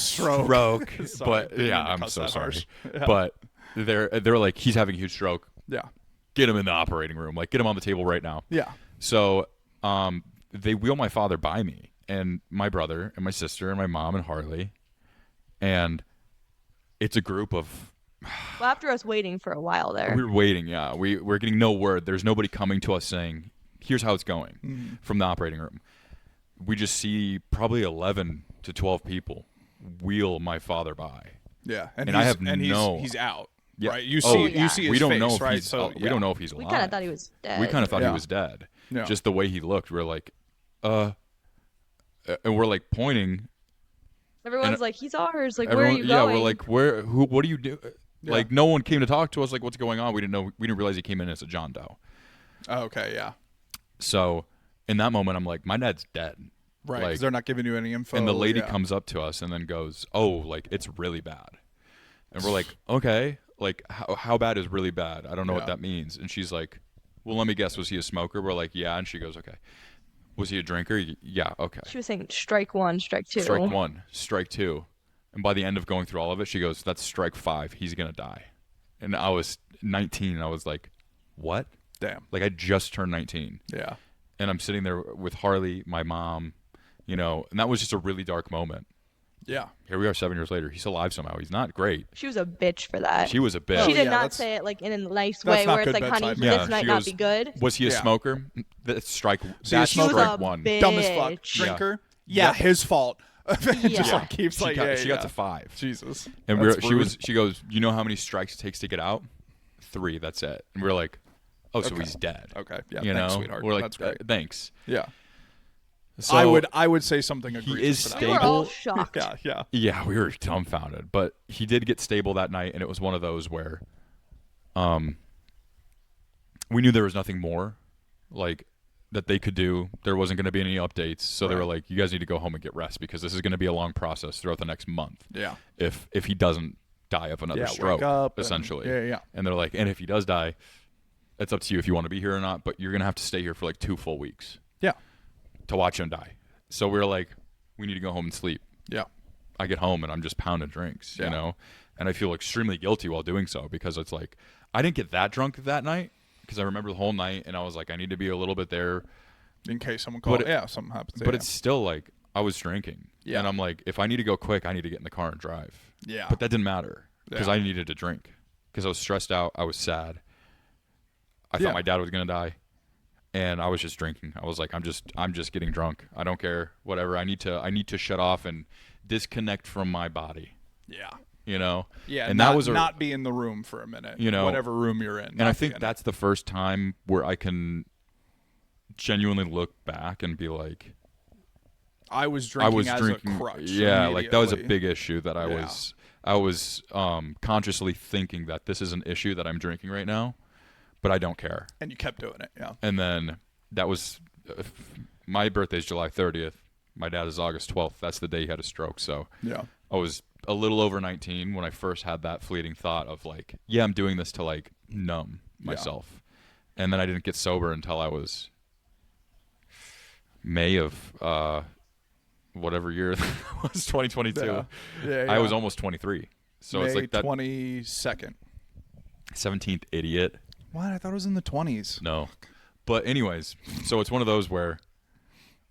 stroke. But yeah, I'm so sorry. But they're like, he's having a huge stroke. Yeah. Get him in the operating room. Like, get him on the table right now. Yeah. So they wheel my father by me and my brother and my sister and my mom and Harley. And it's a group of... Well, after us waiting for a while there. We were waiting, yeah. We're getting no word. There's nobody coming to us saying, here's how it's going from the operating room. We just see probably 11 to 12 people wheel my father by. Yeah. And I have he's out. Yeah. right? You Oh, see, you see his we don't face, know if right? he's. So We don't know if he's alive. We kind of thought he was dead. We kind of thought he Yeah. was dead. Yeah. Just the way he looked, we're like, and we're like pointing. Everyone's like, he's ours. Like, Everyone, where are you yeah, going? we're like, where? Who? What do you do? Yeah. Like, no one came to talk to us. Like, what's going on? We didn't know. We didn't realize he came in as a John Doe. Oh, okay, yeah. So, in that moment, I'm like, my dad's dead. Right, Like, because they're not giving you any info. and the lady yeah. comes up to us and then goes, "Oh, like it's really bad." And we're like, "Okay, like how bad is really bad? I don't know what that means." And she's like, "Well, let me guess. Was he a smoker?" We're like, "Yeah." And she goes, "Okay." Was he a drinker? Yeah. Okay. She was saying strike 1, strike 2. Strike 1, strike 2. And by the end of going through all of it, she goes, "That's strike 5. He's going to die." And I was 19 and I was like, "What?" Damn. Like I just turned 19. Yeah. And I'm sitting there with Harley, my mom, and that was just a really dark moment. Yeah. Here we are 7 years later. He's alive somehow. He's not great. She was a bitch for that. She was a bitch. She did yeah, not that's- say it like in a nice that's way not where it's good like, honey, bedside Yeah, this might she not goes, be good. Was he a Yeah. smoker? That's strike. See a That's smoker? strike She was a 1. bitch. Dumb as fuck. Bitch. Drinker? Yeah, his fault. Just Yeah. like keeps She like, got, yeah, she yeah. got to 5. Jesus. And That's rude. she goes, "You know how many strikes it takes to get out? 3. That's it." And we're like, "Oh, so Okay. he's dead." Okay. Yeah. You Thanks, know, sweetheart. we're like, That's great. Thanks. Yeah. So I would say something he egregious is for We that. were all stable. shocked. Yeah. Yeah, we were dumbfounded, but he did get stable that night, and it was one of those where, we knew there was nothing more, like, that they could do. There wasn't going to be any updates, so they were Right. like, "You guys need to go home and get rest because this is going to be a long process throughout the next month. Yeah. If he doesn't die of another Yeah, stroke, wake up and- essentially." yeah. And they're like, "And if he does die, it's up to you if you want to be here or not, but you're going to have to stay here for like 2 full weeks Yeah. to watch him die." So we were like, "We need to go home and sleep." Yeah. I get home and I'm just pounding drinks, Yeah. and I feel extremely guilty while doing so because it's like I didn't get that drunk that night because I remember the whole night and I was like, I need to be a little bit there, In case someone calls. But Yeah, something happens. but yeah. it's still like I was drinking, Yeah. and I'm like, if I need to go quick, I need to get in the car and drive. Yeah. But that didn't matter because Yeah. I needed to drink because I was stressed out, I was sad, I Yeah. thought my dad was gonna die. And I was just drinking. I was like, I'm just getting drunk. I don't care. Whatever. I need to shut off and disconnect from my body. Yeah. Yeah. And that was not be in the room for a minute. Whatever room you're in. And I think that's the first time where I can genuinely look back and be like, I was drinking as a crutch. Yeah, like that was a immediately. big issue that I was consciously thinking that this is an issue that I'm drinking right now, but I don't care. And you kept doing it. Yeah. And then that was my birthday's July 30th. My dad is August 12th. That's the day he had a stroke. So Yeah. I was a little over 19 when I first had that fleeting thought of like, yeah, I'm doing this to like numb myself. And then I didn't get sober until I was May of whatever year that was, 2022. Yeah. I was almost 23. So May it's like that 22nd. 17th idiot. What? I thought it was in the 20s. No. But anyways, so it's one of those where,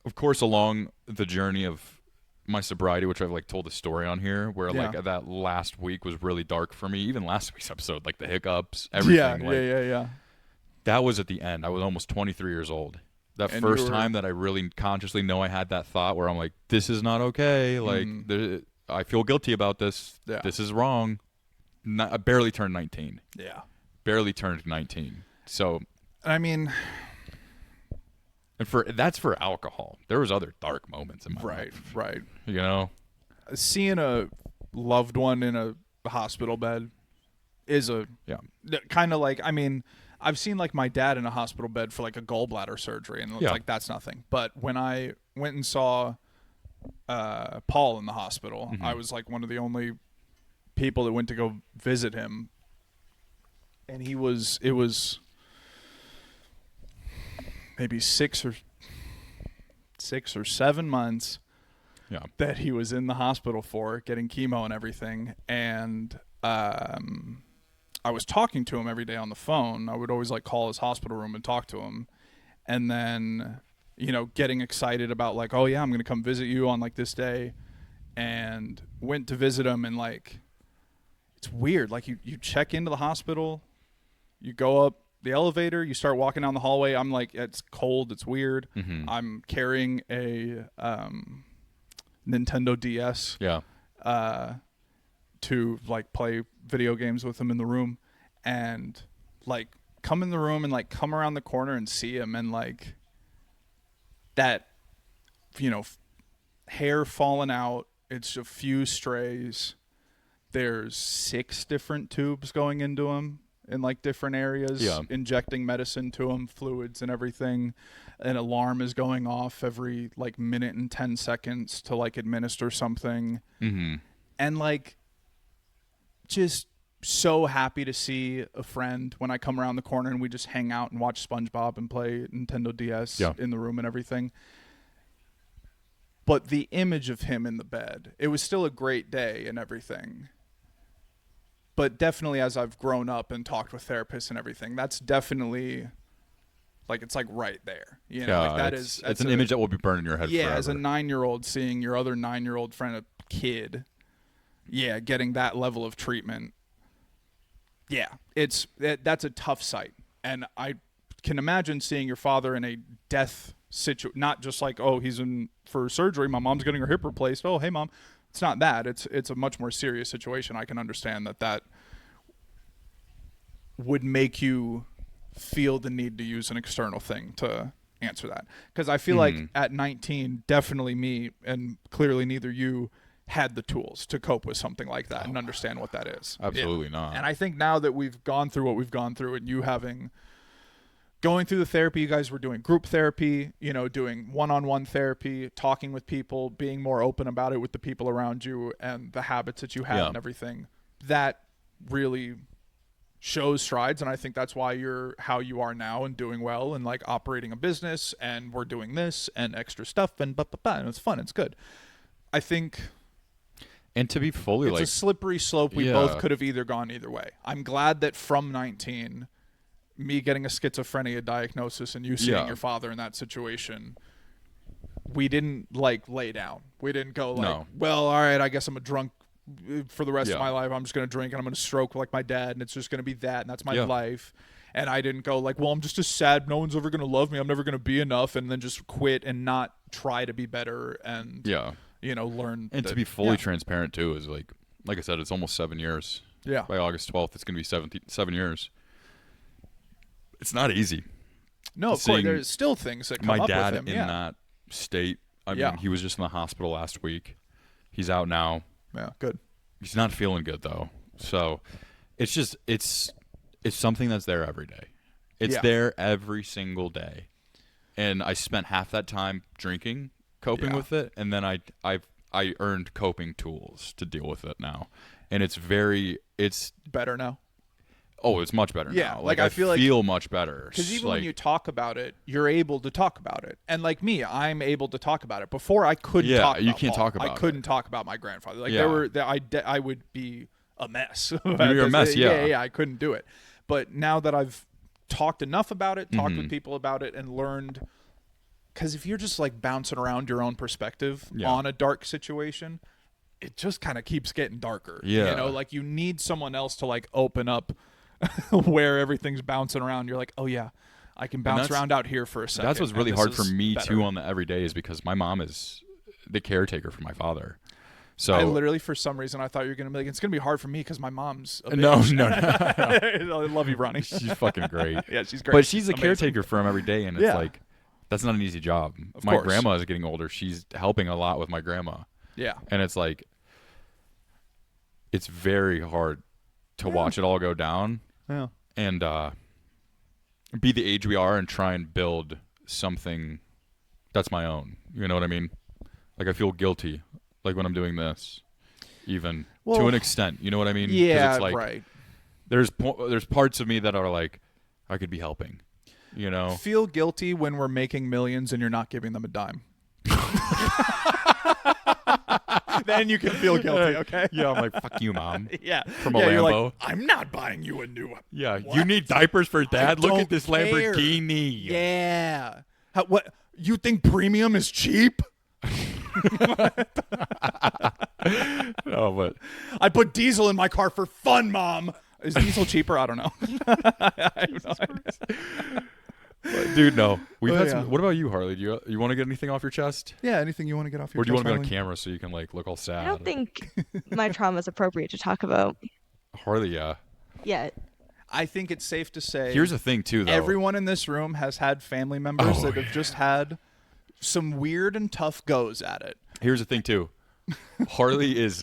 of course, along the journey of my sobriety, which I've like told the story on here, where like that last week was really dark for me. Even last week's episode, like the hiccups, everything. Yeah. That was at the end. I was almost 23 years old. That And first you were- time that I really consciously know I had that thought where I'm like, this is not okay. Like, I feel guilty about this. Yeah. This is wrong. I barely turned 19. Yeah. Barely turned 19. So, I mean, and that's for alcohol. There was other dark moments in my life. right. Seeing a loved one in a hospital bed is kind of like, I mean, I've seen like my dad in a hospital bed for like a gallbladder surgery, and it's like that's nothing. But when I went and saw Paul in the hospital, I was like one of the only people that went to go visit him, and it was maybe 6 or 7 months that he was in the hospital for getting chemo and everything. And I was talking to him every day on the phone. I would always like call his hospital room and talk to him. And then, getting excited about like, oh yeah, I'm going to come visit you on like this day. And went to visit him, and like, it's weird. Like you check into the hospital, you go up the elevator, you start walking down the hallway. I'm like, it's cold. It's weird. I'm carrying a Nintendo DS. Yeah. to like play video games with him in the room, and like come in the room and like come around the corner and see him, and like that, hair falling out. It's a few strays. There's 6 different tubes going into him in like different areas, injecting medicine to him, fluids and everything. An alarm is going off every like minute and 10 seconds to like administer something. Mm-hmm. And like, just so happy to see a friend when I come around the corner and we just hang out and watch SpongeBob and play Nintendo DS in the room and everything. But the image of him in the bed, it was still a great day and everything. But definitely as I've grown up and talked with therapists and everything, that's definitely like, it's like right there. You know, like that it's an image that will be burned in your head forever. As a 9-year-old seeing your other 9-year-old friend, a kid, getting that level of treatment. Yeah, that's a tough sight. And I can imagine seeing your father in a death situation, not just like, oh, he's in for surgery, my mom's getting her hip replaced, oh, hey, Mom. It's not that. It's a much more serious situation. I can understand that would make you feel the need to use an external thing to answer that. Because I feel like at 19, definitely me, and clearly neither you, had the tools to cope with something like that and understand what that is. Absolutely not. And I think now that we've gone through what we've gone through, and you going through the therapy, you guys were doing group therapy, doing one-on-one therapy, talking with people, being more open about it with the people around you and the habits that you had and everything. That really shows strides, and I think that's why you're how you are now and doing well and like operating a business, and we're doing this and extra stuff and and it's fun, it's good. I think, and to be fully it's a slippery slope. We both could have either gone either way. I'm glad that from 19, me getting a schizophrenia diagnosis and you seeing your father in that situation, we didn't like lay down. We didn't go like, well, all right, I guess I'm a drunk for the rest of my life. I'm just going to drink and I'm going to stroke like my dad, and it's just going to be that, and that's my life. And I didn't go like, well, I'm just as sad. No one's ever going to love me. I'm never going to be enough, and then just quit and not try to be better and learn. And to be fully transparent too is like I said, it's almost 7 years. Yeah. By August 12th, it's going to be 7 years. It's not easy. No, of course. There's still things that come up with him. My dad in that state. I mean, he was just in the hospital last week. He's out now. Yeah, good. He's not feeling good though. So it's just it's something that's there every day. It's there every single day. And I spent half that time drinking, coping with it, and then I earned coping tools to deal with it now. And it's better now. Oh, it's much better now. Like I feel much better. Because even when you talk about it, you're able to talk about it. And like me, I'm able to talk about it. Before I couldn't talk about it. You can't talk about it. I couldn't talk about my grandfather. Like I would be a mess. You're a mess, Yeah, I couldn't do it. But now that I've talked enough about it, talked with people about it, and learned, because if you're just like bouncing around your own perspective on a dark situation, it just kind of keeps getting darker. Yeah. Like you need someone else to like open up where everything's bouncing around. You're like, oh yeah, I can bounce around out here for a second. That's what's really hard for me too on the everyday, is because my mom is the caretaker for my father. So I literally, for some reason, I thought you were gonna be like, it's gonna be hard for me because my mom's a bitch. No. I love you, Ronnie. She's fucking great. Yeah, she's great. But she's a caretaker for him every day, and it's like, that's not an easy job. My course. grandma is getting older. She's helping a lot with my grandma. Yeah. And it's like, it's very hard to watch it all go down. Yeah. And be the age we are and try and build something that's my own. You know what I mean? Like I feel guilty, like when I'm doing this, even to an extent. You know what I mean? Yeah, it's like, right. There's parts of me that are like, I could be helping. You know? Feel guilty when we're making millions and you're not giving them a dime. Then you can feel guilty, okay? Yeah, I'm like, fuck you, Mom. Yeah. From a Lambo. You're like, I'm not buying you a new one. Yeah, what? You need diapers for Dad? Look don't at this care. Lamborghini. Yeah. What? You think premium is cheap? No, but I put diesel in my car for fun, Mom. Is diesel cheaper? I don't know. I have no idea. Dude, no. We've had yeah. some. What about you, Harley? Do you want to get anything off your chest? Yeah, anything you want to get off your Or do you chest, want to be on Harley? camera so you can like look all sad? I don't think my trauma is appropriate to talk about Harley, yeah. yet. I think it's safe to say Here's the thing, too, though. everyone in this room has had family members that have just had some weird and tough goes at it. Here's the thing, too. Harley is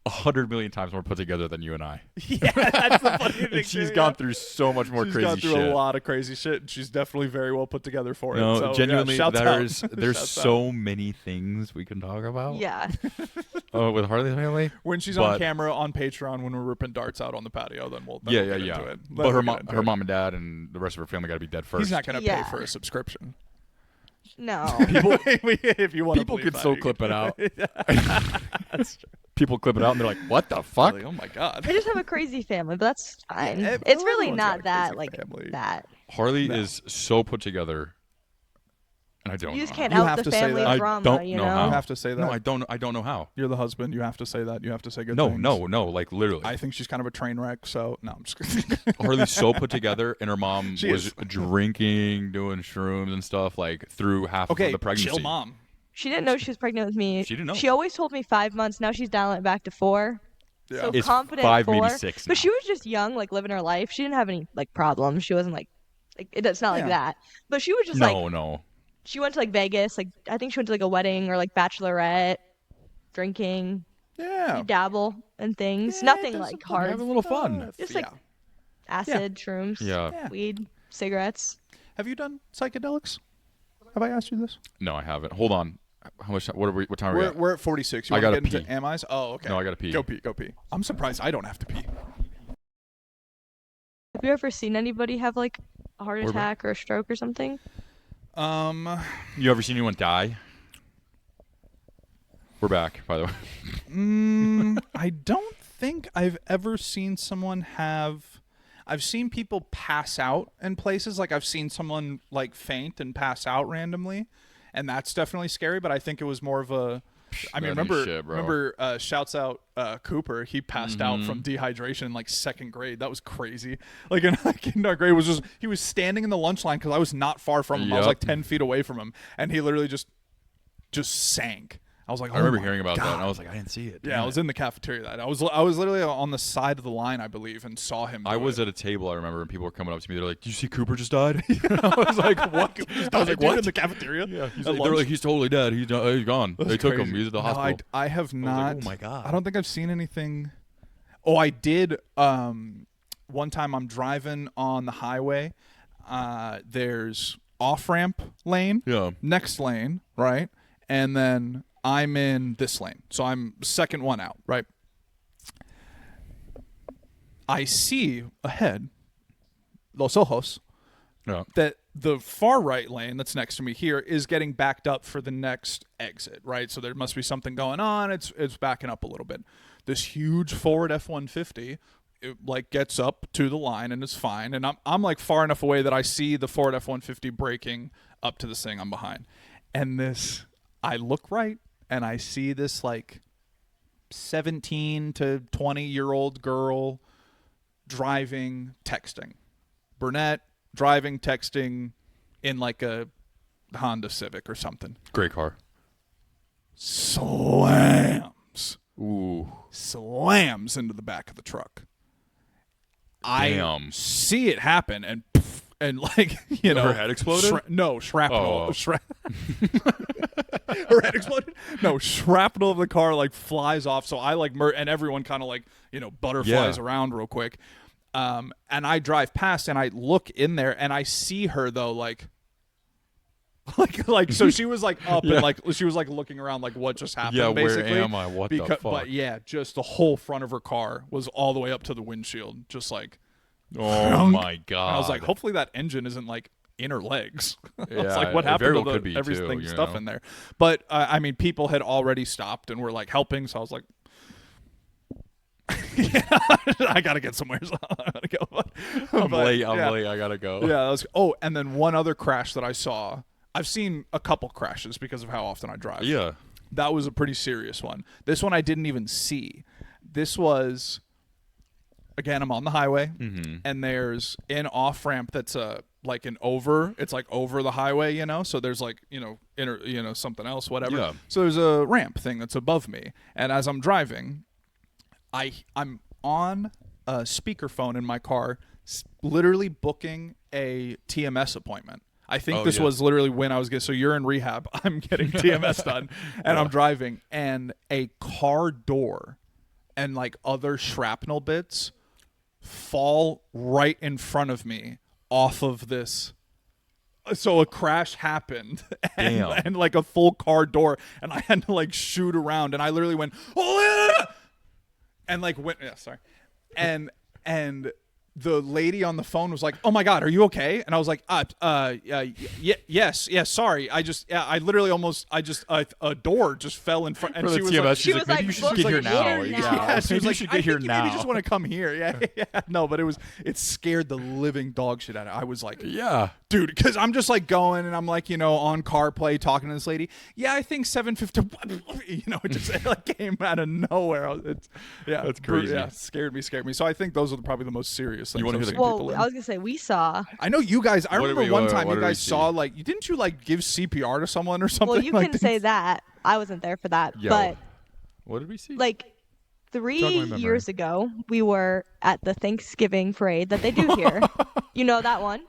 100 million times more put together than you and I. Yeah, that's the funny thing. And she's gone through so much more she's crazy gone through shit. a lot of crazy shit, and she's definitely very well put together for it. No, So, genuinely, yeah, there's shouts so out. many things we can talk about. Yeah. With Harley's family. When she's on camera on Patreon when we're ripping darts out on the patio, then we'll get into it. But her mom and dad and the rest of her family got to be dead first. He's not going to pay for a subscription. No. If you want, people could still clip it out. That's true. People clip it out and they're like, "What the fuck?" Like, oh my god. I just have a crazy family, but that's fine. Yeah, It's really everyone's got not a that crazy like family. that. Harley is so put together, and I don't. You just know can't how. You out have the to say family that. drama. I don't you know know. how. You have to say that. No, I don't. I don't know how. You're the husband. You have to say that. You have to say good No, things. no, like literally. I think she's kind of a train wreck. So no, I'm just kidding. Harley's so put together, and her mom She was is. drinking, doing shrooms and stuff like through half of the pregnancy. chill, mom. She didn't know she was pregnant with me. She didn't know. She always told me 5 months. Now she's dialing it back to 4. Yeah. So It's confident 5, 4. maybe 6 now. But she was just young, like living her life. She didn't have any like problems. She wasn't like it's not like that. But she was just No. she went to like Vegas. Like I think she went to like a wedding or like bachelorette, drinking. Yeah. You dabble in things. Yeah, Nothing it like doesn't- hard. Have a little fun. Just like acid, shrooms, Yeah. weed, cigarettes. Have you done psychedelics? Have I asked you this? No, I haven't. Hold on. How much? What are we? What time are we at? We're at 46. You I want to gotta get into pee. AMIs? Oh, okay. No, I gotta pee. Go pee. I'm surprised I don't have to pee. Have you ever seen anybody have like a heart Or- attack or a stroke or something? You ever seen anyone die? We're back, by the way. I don't think I've ever seen someone have. I've seen people pass out in places. Like I've seen someone like faint and pass out randomly, and that's definitely scary. But I think it was more of a. I mean, That ain't remember, shit, bro. shouts out Cooper. He passed out from dehydration in like second grade. That was crazy. Like in kindergarten grade, was just he was standing in the lunch line because I was not far from him. I was Yep. like 10 feet away from him, and he literally just sank. I was like, I remember oh my hearing about that, God. and I was like, I didn't see it. Yeah, I Damn was it. in the cafeteria. I was literally on the side of the line, I believe, and saw him. I do was it. at a table, I remember, and people were coming up to me. They're like, "Did you see Cooper just died?" I was like, "What?" I was like, Dude, "What?" in the cafeteria? Yeah, At they're lunch? like, "He's totally dead. He's gone. That's They took him. crazy. He's at the No, hospital." I have not. oh my God. I don't think I've seen anything. Oh, I did. One time I'm driving on the highway. There's off-ramp lane. Yeah. Next lane, right? And then I'm in this lane. So I'm second one out, right? I see ahead, Los Ojos, Yeah. that the far right lane that's next to me here is getting backed up for the next exit, right? So there must be something going on. It's backing up a little bit. This huge Ford F-150 it like gets up to the line and is fine. And I'm like far enough away that I see the Ford F-150 braking up to this thing I'm behind. And I look right and I see this like 17 to 20-year-old girl driving, texting. Brunette, driving, texting in like a Honda Civic or something. Great car. Slams Ooh. into the back of the truck. Damn. I see it happen and like, you know. Her head exploded? No, shrapnel. Oh. Her head exploded? No, shrapnel of the car like flies off. So I like, and everyone kind of like, you know, butterflies around real quick. And I drive past and I look in there and I see her though, like so she was like up and like she was like looking around like what just happened. Yeah, basically. where am I? What the fuck? But yeah, just the whole front of her car was all the way up to the windshield, just like. Oh my God. And I was like, hopefully that engine isn't like in her legs. I was Yeah, like, what it happened very to well could be, everything too, stuff know? in there? But I mean, people had already stopped and were like helping, so I was like. I gotta get somewhere. So I gotta go. I'm But, late. yeah. I gotta go. Yeah. That was, and then one other crash that I saw. I've seen a couple crashes because of how often I drive. Yeah. That was a pretty serious one. This one I didn't even see. This was, again, I'm on the highway, and there's an off ramp that's like it's like over the highway, so there's like, something else, whatever. Yeah. So there's a ramp thing that's above me. And as I'm driving, I'm on a speakerphone in my car, literally booking a TMS appointment. I think this was literally when I was so you're in rehab, I'm getting TMS done, and I'm driving, and a car door and like other shrapnel bits fall right in front of me off of this. So a crash happened, and like a full car door, and I had to like shoot around, and I literally went, oh, yeah! And like went, and the lady on the phone was like, "Oh my God, are you okay?" And I was like, yes, sorry. I literally almost, a door just fell in front." And For she the was TMS, like, she's like, maybe you should get here now. Yeah, she was Maybe you like, should "I get here think you now. maybe just want to come here." Yeah. No, but it scared the living dog shit out of it. I was like, Yeah. dude, because I'm just like going and I'm like, on CarPlay talking to this lady. Yeah, I think 750. It just like came out of nowhere. That's crazy. Yeah, scared me. So I think those are probably the most serious things. You wanna I've hear seen the- Well, people in. I was gonna say we saw. I know you guys. I remember one time what you did we guys see? saw like, didn't you like give CPR to someone or something? Well, you like, can say that. I wasn't there for that, Yo, but what did we see? like Jog my 3 memory. years ago, we were at the Thanksgiving parade that they do here. You know that one?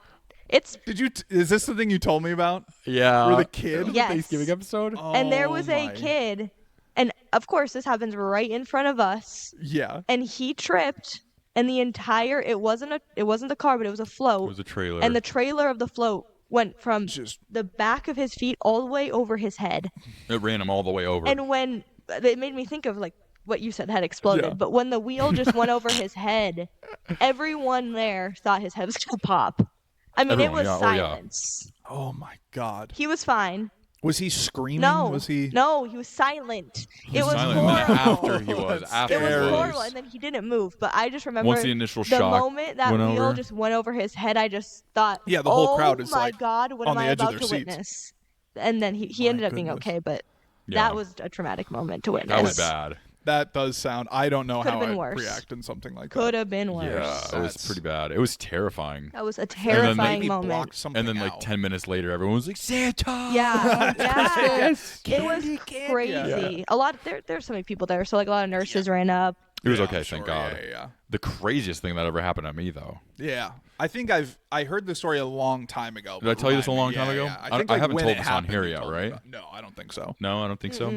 It's Did you? Is this the thing you told me about? yeah. Where the kid? Yes. Thanksgiving episode? and there was a my. kid, and of course this happens right in front of us, Yeah. and he tripped, and the entire it wasn't the car, but it was a float. It was a trailer. And the trailer of the float went from Just- the back of his feet all the way over his head. It ran him all the way over. And when it made me think of like what you said had exploded, Yeah. but when the wheel just went over his head, everyone there thought his head was gonna pop. I mean, Everyone, it was yeah. Oh, yeah. silence. Oh my God. He was fine. Was he screaming? No, Was he? no, he was silent. It was silent, and then horrible. after he was. That's After It was he was. horrible, and then he didn't move. But I just remember Once the initial the shock moment that went wheel over. just went over his head. I just thought, Yeah, the whole oh crowd is, my like, God, what on am the I edge of about their to seats. witness? And then he My ended up being goodness. okay, but Yeah. that was a traumatic moment to witness. That was bad. That does sound. I don't know Could've how been I'd worse. react in something like Could that. have been worse. Yeah, it was That's- pretty bad. It was terrifying. That was a then terrifying Maybe moment. block something And then like out. 10 minutes later, everyone was like, Santa! Yeah, yeah. It was Candy. crazy. A lot. There's so many people there, so like a lot of nurses ran up. It was Yeah, okay, I'm thank sure. God. Yeah. The craziest thing that ever happened to me, though. Yeah. I think I heard this story a long time ago. Did I tell you this a long remind me. time ago? Yeah. I think, haven't when told it this on happened, here you yet, told me right? about- No, I don't think so. No, I don't think so.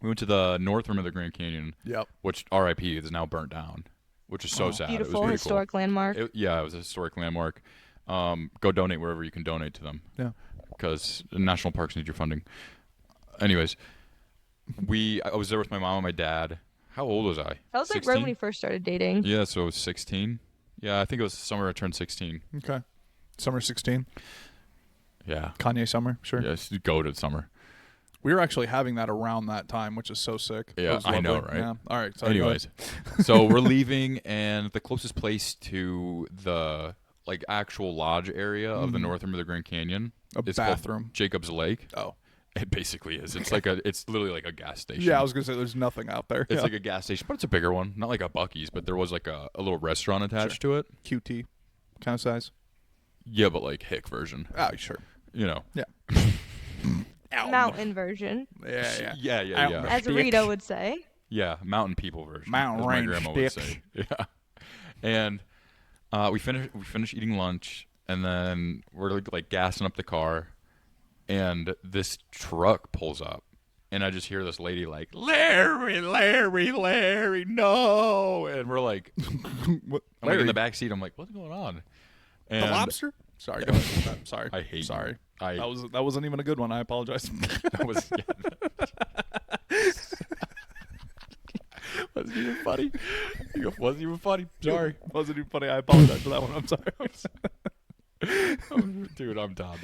We went to the north rim of the Grand Canyon, Yep. which RIP is now burnt down, which is so sad. Beautiful it was pretty historic landmark. Cool. Yeah, it was a historic landmark. Go donate wherever you can donate to them. Yeah. Because national parks need your funding. Anyways, I was there with my mom and my dad. How old was I? That was like 16? right when we first started dating. Yeah, so I was 16. Yeah, I think it was the summer I turned 16. Okay. Summer 16. Yeah. Kanye summer. Sure. Yes, go to summer. We were actually having that around that time, which is so sick. It Yeah, was I know, lovely. right? Yeah. All right. Sorry, go Anyways, so we're leaving, and the closest place to the like actual lodge area of the north rim of the Grand Canyon A is called bathroom. Jacob's Lake. ahead. Oh. It basically is. It's like it's literally like a gas station. Yeah, I was gonna say there's nothing out there. It's yeah. like a gas station, but it's a bigger one. Not like a Buc-ee's, but there was like a little restaurant attached to it. QT kind of size. Yeah, but like hick version. Oh, sure. You know. Yeah. Mountain version, Yeah. Yeah. as Rita would say. Yeah, mountain people version. Mountain as my range grandma would stick. say. Yeah. And we finished eating lunch, and then we're like gassing up the car, and this truck pulls up, and I just hear this lady like, Larry, no, and we're like, I'm like Larry? in the back seat. I'm like, what's going on? And The lobster? Sorry. Go ahead. I'm sorry. I hate you. Sorry. I- That wasn't even a good one. I apologize. That was wasn't even funny. It wasn't even funny. Sorry. Wasn't even funny. I apologize for that one. I'm sorry. Dude, I'm done.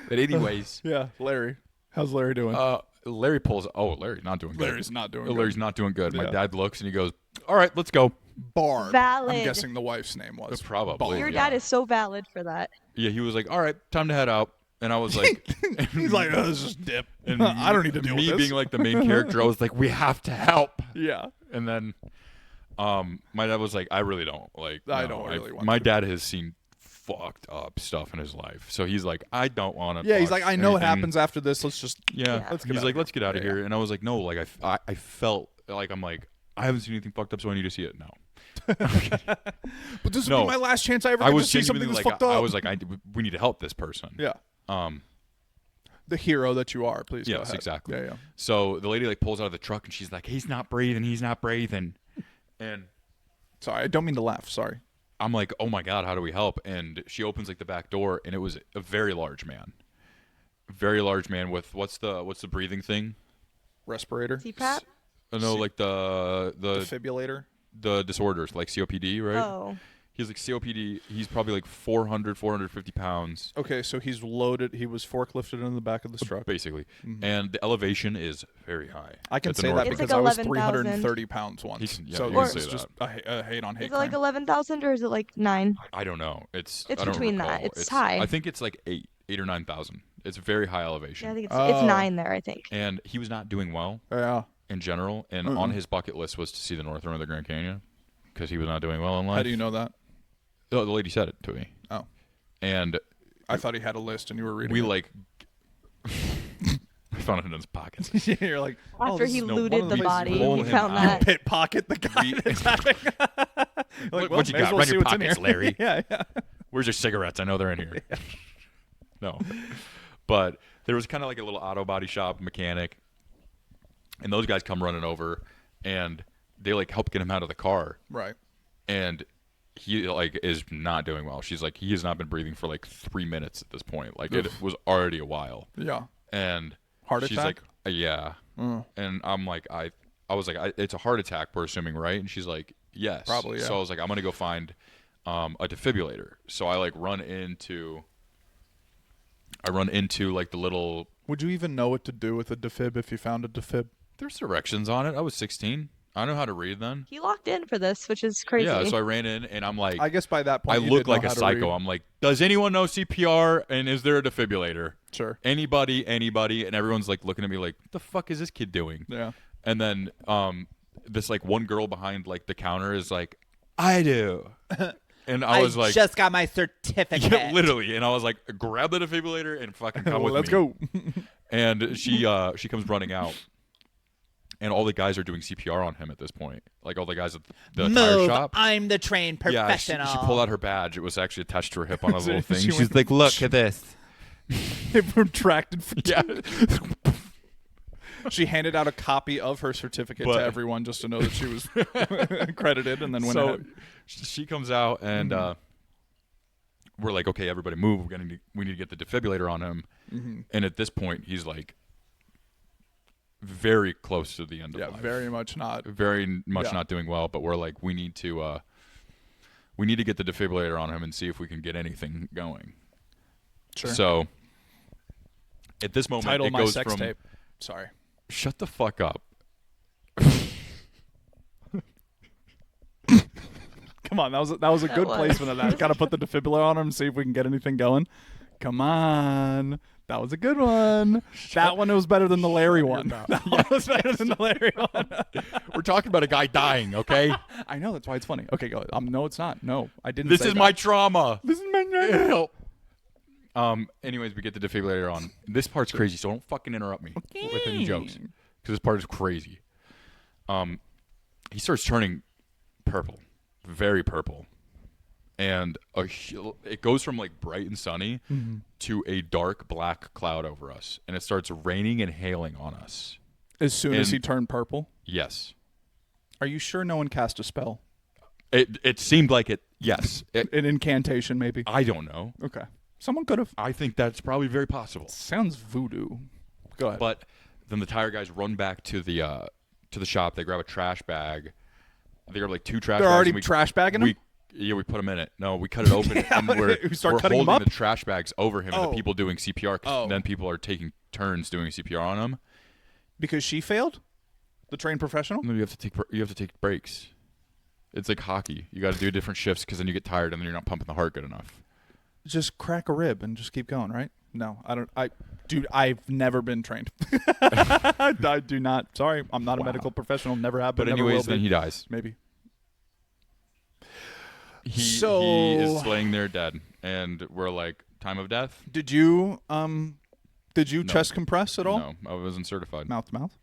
But anyways, Yeah, Larry. How's Larry doing? Larry pulls. Oh, Larry's not doing good. Larry's not doing good. Larry's not doing good. My Yeah. dad looks and he goes, "All right, let's go." Barb. Valid. I'm guessing the wife's name was. Probably. Barb. Your Yeah. dad is so valid for that. Yeah, he was like, "All right, time to head out." And I was like, He's like, oh, this is dip. and I don't need to deal me with this. being like the main character, I was like, "We have to help." Yeah. And then, my dad was like, "I really don't like. I no, don't really want My to." dad has seen fucked up stuff in his life. So he's like, I don't want to. Yeah, he's like, I know what anything. happens after this. Let's just Let's get out of here. And I was like, no, like I felt like I'm like, I haven't seen anything fucked up, so I need to see it now. But this will be my last chance I ever get to see something that's fucked up. I was like, we need to help this person. Yeah. The hero that you are, please. Yes, go ahead. exactly. Yeah. So the lady like pulls out of the truck and she's like, he's not breathing. And sorry, I don't mean to laugh. Sorry. I'm like, oh my God, how do we help? And she opens like the back door, and it was a very large man with what's the breathing thing? Respirator. CPAP. No, like the defibrillator. The disorders like COPD, right? Oh. He's like COPD. He's probably like 450 pounds. Okay, so he's loaded. He was forklifted in the back of this truck. Basically. And the elevation is very high. I can say that because like I was 11,000. 330 pounds once. You so can it's say just that. a hate on hate Is it like 11,000 or is it like 9? I don't know. It's I don't between recall. that. It's high. I think it's like 8 or 9,000. It's very high elevation. Yeah, I think it's 9 there, I think. And he was not doing well in general. And on his bucket list was to see the North Rim of the Grand Canyon because he was not doing well in life. How do you know that? Oh, the lady said it to me. Oh. And I thought he had a list and you were reading we it. like I found it in his pockets. You're like, after he looted the body, pull he him found out. that. pit pocket the guy that's having. Like, what you may as got? well Run see your what's in pockets, here. Larry. Yeah. Where's your cigarettes? I know they're in here. No. But there was kind of like a little auto body shop mechanic, and those guys come running over, and they like help get him out of the car. Right. And he like is not doing well. She's like, he has not been breathing for like 3 minutes at this point. Like it was already a while. Yeah. And heart she's attack? like, yeah. And I'm like, I was like, it's a heart attack, we're assuming, right? And she's like, yes. Probably, yeah. So I was like, I'm going to go find a defibrillator. So I like run into like the little. Would you even know what to do with a defib if you found a defib? There's directions on it. I was 16. I know how to read then. He locked in for this, which is crazy. Yeah, so I ran in and I'm like, I guess by that point I you look did know like a how to psycho. read. I'm like, does anyone know CPR and is there a defibrillator? Sure. Anybody, and everyone's like looking at me like, what the fuck is this kid doing? Yeah. And then this like one girl behind like the counter is like, I do. And I was like, just got my certificate. yeah, literally. And I was like, grab the defibrillator and fucking come with Let's me. go. And she comes running out. And all the guys are doing CPR on him at this point. Like all the guys at the tire shop. I'm the trained professional. Yeah, she pulled out her badge. It was actually attached to her hip on a little thing. She She's like, look at this. It retracted for Yeah. She handed out a copy of her certificate to everyone just to know that she was accredited, and then went ahead. She comes out, and we're like, okay, everybody move. We need to get the defibrillator on him. And at this point, he's like very close to the end of life. Very much not not doing well. But we're like, we need to get the defibrillator on him and see if we can get anything going. Sure. So at this moment, Title it my goes sex from tape. Sorry. Shut the fuck up. Come on, that was a good placement of that. Got to put the defibrillator on him and see if we can get anything going. Come on. That was a good one. That one was better than the Larry one. That was better than the Larry one. We're talking about a guy dying, okay? I know, that's why it's funny. Okay, go. No, it's not. No, I didn't This say is that. my trauma. This is my trauma. Anyways, we get the defibrillator on. This part's crazy, so don't fucking interrupt me with any jokes. Because this part is crazy. He starts turning purple. Very purple. And it goes from like bright and sunny to a dark black cloud over us. And it starts raining and hailing on us. As soon as he turned purple? Yes. Are you sure no one cast a spell? It seemed like it, yes. An incantation, maybe? I don't know. Okay. Someone could have. I think that's probably very possible. Sounds voodoo. Go ahead. But then the tire guys run back to the shop. They grab a trash bag. They grab like 2 trash bags. They're already trash bagging them? Yeah, we put them in it. No, we cut it open. And we're cutting them holding up? the trash bags over him and the people doing CPR. Oh. Then people are taking turns doing CPR on him. Because she failed? The trained professional? No, you have to take breaks. It's like hockey. You got to do different shifts because then you get tired and then you're not pumping the heart good enough. Just crack a rib and just keep going, right? No, I don't. Dude, I've never been trained. I do not. Sorry, I'm not a medical professional. Never have been. But never anyways, will then be. he dies. Maybe. He is laying there dead, and we're like, time of death? Did you No. chest compress at all? No, I wasn't certified. Mouth to mouth?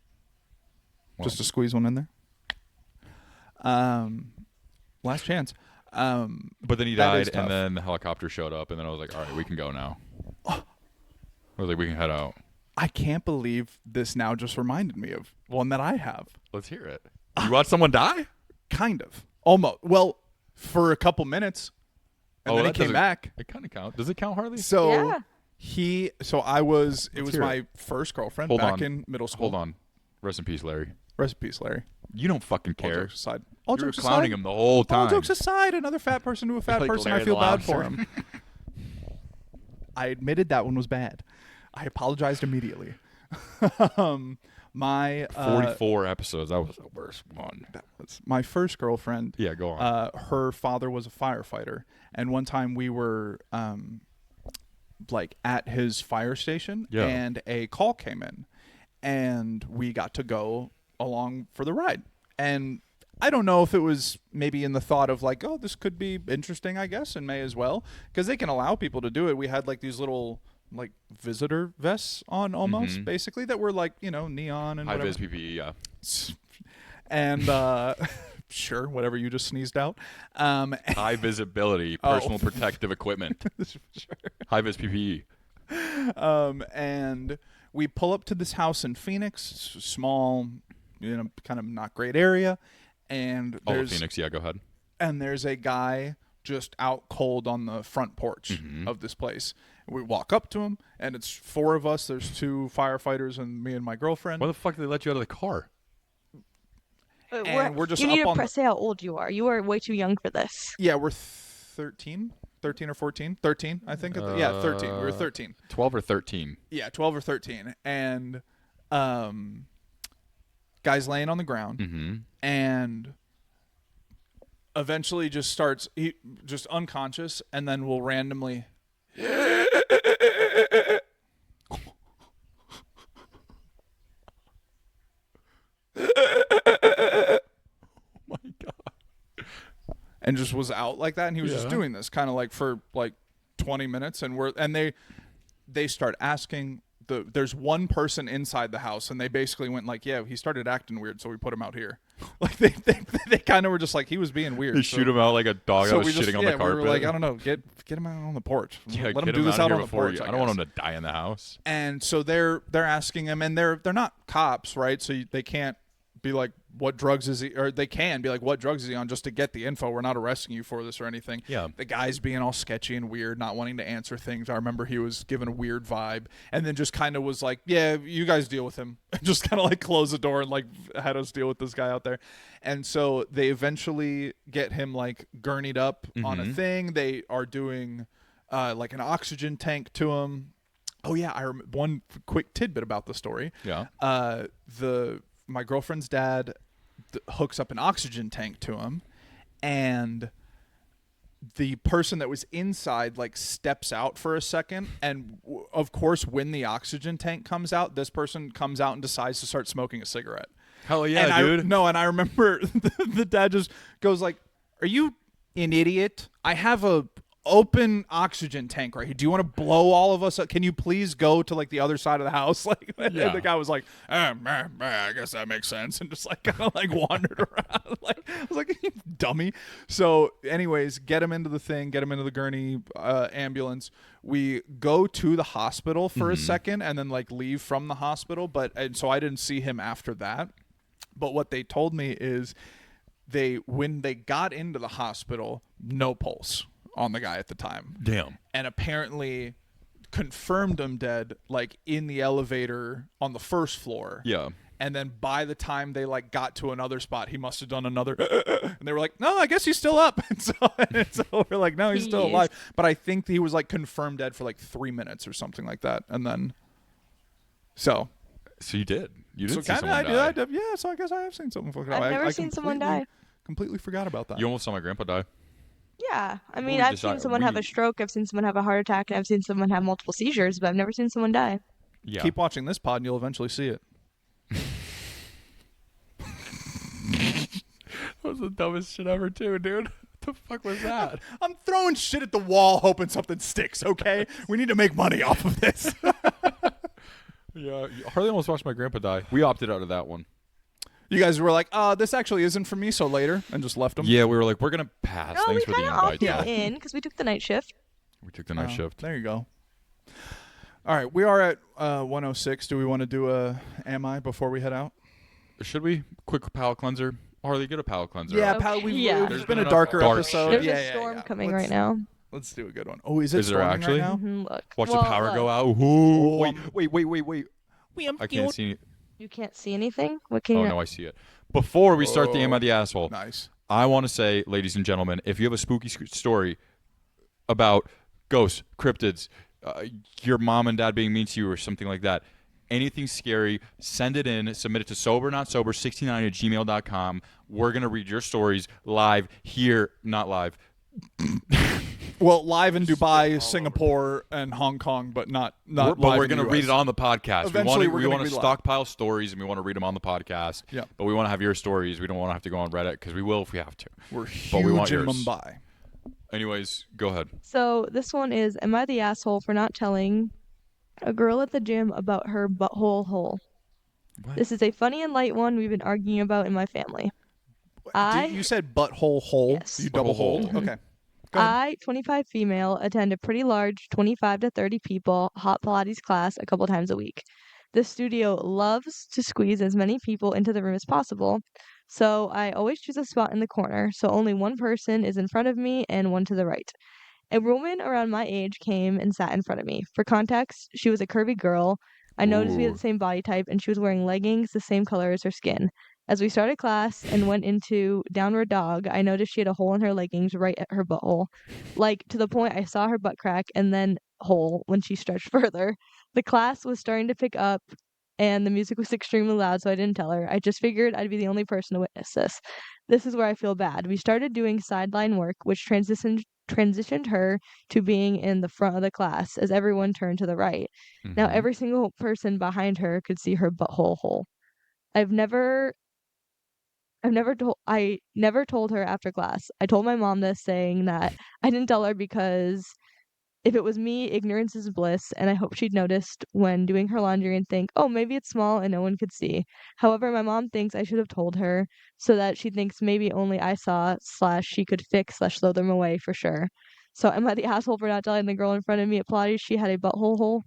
Well, Just to squeeze one in there? Last chance. but then he that is died, tough. and then the helicopter showed up, and then I was like, all right, we can go now. I was like, we can head out. I can't believe this now just reminded me of one that I have. Let's hear it. You watched someone die? Kind of. Almost. Well, for a couple minutes. And then he that came doesn't- back. It kind of counts. Does it count, Harley? So Yeah. it was hear my first girlfriend Hold back on. in middle school. Hold on. Rest in peace, Larry. Rest in peace, Larry. You don't fucking All care. jokes aside. You were clowning him the wole time. All jokes aside, another fat person to a fat Like person, Larry I feel the bad for Lobster. him. I admitted that one was bad. I apologized immediately. My 44 episodes. That was the worst one. that was my first girlfriend. Yeah, go on. Her father was a firefighter, and one time we were like at his fire station, Yeah. and a call came in, and we got to go along for the ride. And I don't know if it was maybe in the thought of like, oh, this could be interesting, I guess, and may as well, because they can allow people to do it. We had like these little like visitor vests on almost, basically, that were like, neon and High whatever. vis PPE, yeah. And sure, whatever you just sneezed out. High visibility, personal protective equipment. Sure. High vis PPE. And we pull up to this house in Phoenix, small, kind of not great area, and Oh, there's Phoenix, yeah, go ahead. and there's a guy just out cold on the front porch of this place. We walk up to him, and it's four of us. There's two firefighters and me and my girlfriend. Why the fuck did they let you out of the car? And we're just you need up on to say how old you are. You are way too young for this. Yeah, we're 13 or 14. 13, I think. 13. We were 13. 12 or 13. Yeah, 12 or 13. And guy's laying on the ground, and eventually just starts just unconscious, and then will randomly My God. and just was out like that, and he was just doing this kind of like for like 20 minutes, and they start asking. There's one person inside the house, and they basically went like, yeah, he started acting weird, so we put him out here. Like they kind of were just like, he was being weird. They shoot him out like a dog that was shitting on the carpet. We were like, I don't know, get him out on the porch. Yeah, Let get him do this out out here on the before porch. I don't want him to die in the house. And so they're asking him, and they're not cops, right? So they can't be like, what drugs is he, or they can be like, what drugs is he on, just to get the info. We're not arresting you for this or anything. Yeah. The guy's being all sketchy and weird, not wanting to answer things. I remember he was given a weird vibe, and then just kind of was like, yeah, you guys deal with him. Just kind of like closed the door and like had us deal with this guy out there. And so they eventually get him like gurneyed up on a thing. They are doing like an oxygen tank to him. Oh yeah, one quick tidbit about the story. Yeah. My girlfriend's dad hooks up an oxygen tank to him, and the person that was inside like steps out for a second, and of course when the oxygen tank comes out, this person comes out and decides to start smoking a cigarette. Hell yeah, And dude. and I remember the dad just goes like, "Are you an idiot? I have a open oxygen tank right here. Do you want to blow all of us up? Can you please go to like the other side of the house?" Like, Yeah. and the guy was like, I guess that makes sense, and just like kind of like wandered around. Like, I was like, "You dummy." So, anyways, get him into the thing, get him into the gurney ambulance. We go to the hospital for a second, and then like leave from the hospital. And so I didn't see him after that. But what they told me is when they got into the hospital, no pulse on the guy at the time. Damn. And apparently confirmed him dead like in the elevator on the first floor. Yeah. And then by the time they like got to another spot, he must have done another and they were like, "No, I guess he's still up." And so we're like, "No, he's still Jeez. alive." But I think he was like confirmed dead for like 3 minutes or something like that. And then so You did. You did so see kind of someone I die. did, yeah, so I guess I have seen something fucking I've up. never I seen someone die. Completely forgot about that. You almost saw my grandpa die. Yeah, I mean, we I've decide- seen someone have we- a stroke, I've seen someone have a heart attack, and I've seen someone have multiple seizures, but I've never seen someone die. Yeah. Keep watching this pod and you'll eventually see it. That was the dumbest shit ever, too, dude. the fuck was that? I'm throwing shit at the wall hoping something sticks, okay? We need to make money off of this. Yeah, Harley almost watched my grandpa die. We opted out of that one. You guys were like, this actually isn't for me, so later, and just left them? Yeah, we were like, we're going to pass. No, Thanks we for the kind of invite. opted though. in because we took the night shift. We took the night shift. There you go. All right, we are at 106. Do we want to do a Am I before we head out? Should we? Quick palate cleanser. Harley, get a palate cleanser. Yeah, Okay, pal, yeah. there's There's been a been darker enough dark episode. shit. There's Yeah, a storm yeah. coming Let's- right now. Let's do a good one. Oh, is it Is there storming actually? right now? Look. Watch Well, the power look. go out. Ooh, Oh, wait. I can't see it. You can't see anything? What can Oh, you no, I see it. Before we start the Am I the Asshole, Nice. I want to say, ladies and gentlemen, if you have a spooky story about ghosts, cryptids, your mom and dad being mean to you or something like that, anything scary, send it in. Submit it to SoberNotSober69@gmail.com. We're going to read your stories live here. Not live. Well, live in Dubai, Singapore, and Hong Kong, but not But live we're in the going to read US. it on the podcast. Eventually, we we're want gonna to read live. stockpile stories, and we want to read them on the podcast. Yeah. But we want to have your stories. We don't want to have to go on Reddit, because we will if we have to. We're But we want huge in yours. Mumbai. Anyways, go ahead. So this one is, am I the asshole for not telling a girl at the gym about her butthole hole? What? This is a funny and light one we've been arguing about in my family. You said butthole hole. Yes. You double Butthole hole. hole. Okay. Go ahead. I, 25 female, attend a pretty large 25 to 30 people hot Pilates class a couple times a week. The studio loves to squeeze as many people into the room as possible, so I always choose a spot in the corner so only one person is in front of me and one to the right. A woman around my age came and sat in front of me. For context, she was a curvy girl. I noticed we had Ooh. the same body type and she was wearing leggings the same color as her skin. As we started class and went into downward dog, I noticed she had a hole in her leggings right at her butthole. Like, to the point I saw her butt crack and then hole when she stretched further. The class was starting to pick up and the music was extremely loud, so I didn't tell her. I just figured I'd be the only person to witness this. This is where I feel bad. We started doing sideline work, which transitioned her to being in the front of the class as everyone turned to the right. Now Mhm. every single person behind her could see her butthole hole. I never told her after class. I told my mom this, saying that I didn't tell her because if it was me, ignorance is bliss, and I hope she'd noticed when doing her laundry and think, oh, maybe it's small and no one could see. However, my mom thinks I should have told her so that she thinks maybe only I saw / she could fix / throw them away for sure. So am I the asshole for not telling the girl in front of me at Pilates she had a butthole hole?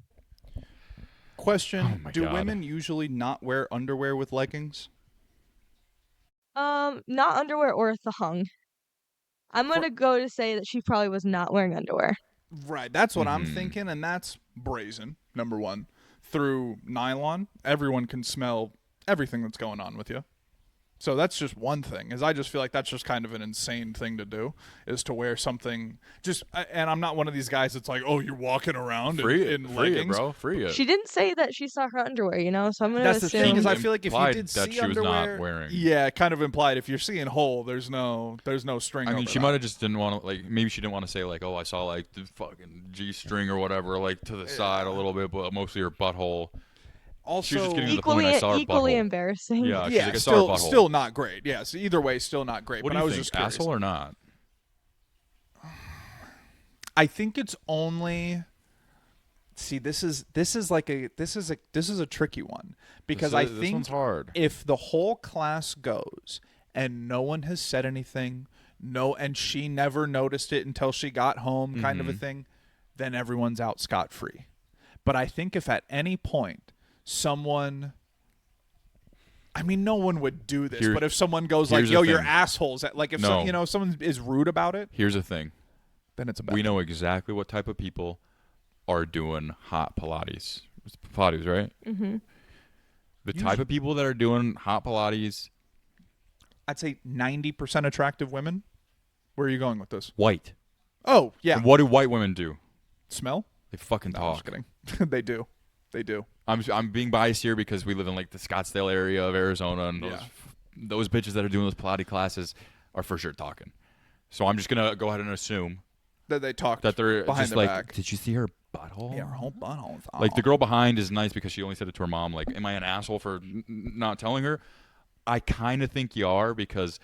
Question: Oh my do God. women usually not wear underwear with leggings? Not underwear or thong. I'm gonna go to say that she probably was not wearing underwear. Right. That's what I'm Mhm. thinking, and that's brazen. Number one, through nylon, everyone can smell everything that's going on with you. So that's just one thing. Is I just feel like that's just kind of an insane thing to do, is to wear something just. And I'm not one of these guys that's like, oh, you're walking around in Free it, leggings. bro. Free it. She didn't say that she saw her underwear, so I'm gonna That's the assume. thing, is I feel like if you Implied did that see she was not underwear, wearing. yeah, it kind of implied if you're seeing whole, there's no string. I mean, over she that. might have just didn't want to, like, maybe she didn't want to say, like, oh, I saw, like, the fucking G-string or whatever, like, to the side a little bit, but mostly her butthole. Also, She was just getting to the point I saw her equally butthole. embarrassing. Yeah, she's yeah, like, I saw her butthole. still not great. Yes, either way, still not great. What but do you I was think, just curious. asshole or not? I think it's only. See, this is a tricky one because I this think one's hard. if the whole class goes and no one has said anything, and she never noticed it until she got home, kind of a thing, then everyone's out scot-free. But I think if at any point someone, I mean, no one would do this, but if someone goes like, here's the "Yo, you're thing. assholes," like if No. someone is rude about it, Here's the thing. then it's a bad. We know exactly what type of people are doing hot Pilates. It's Pilates, right? Mm-hmm. The type of people that are doing hot Pilates, I'd say 90% attractive women. Where are you going with this? white. Oh, yeah. And what do white women do? Smell? They fucking No, I'm just talk. kidding. They do. They do. I'm being biased here because we live in, like, the Scottsdale area of Arizona, and those bitches that are doing those Pilates classes are for sure talking. So I'm just gonna go ahead and assume That they talked that they're behind just their like, back. did you see her butthole? Yeah, her whole butthole. Like, the girl behind is nice because she only said it to her mom. Like, am I an asshole for not telling her? I kind of think you are, because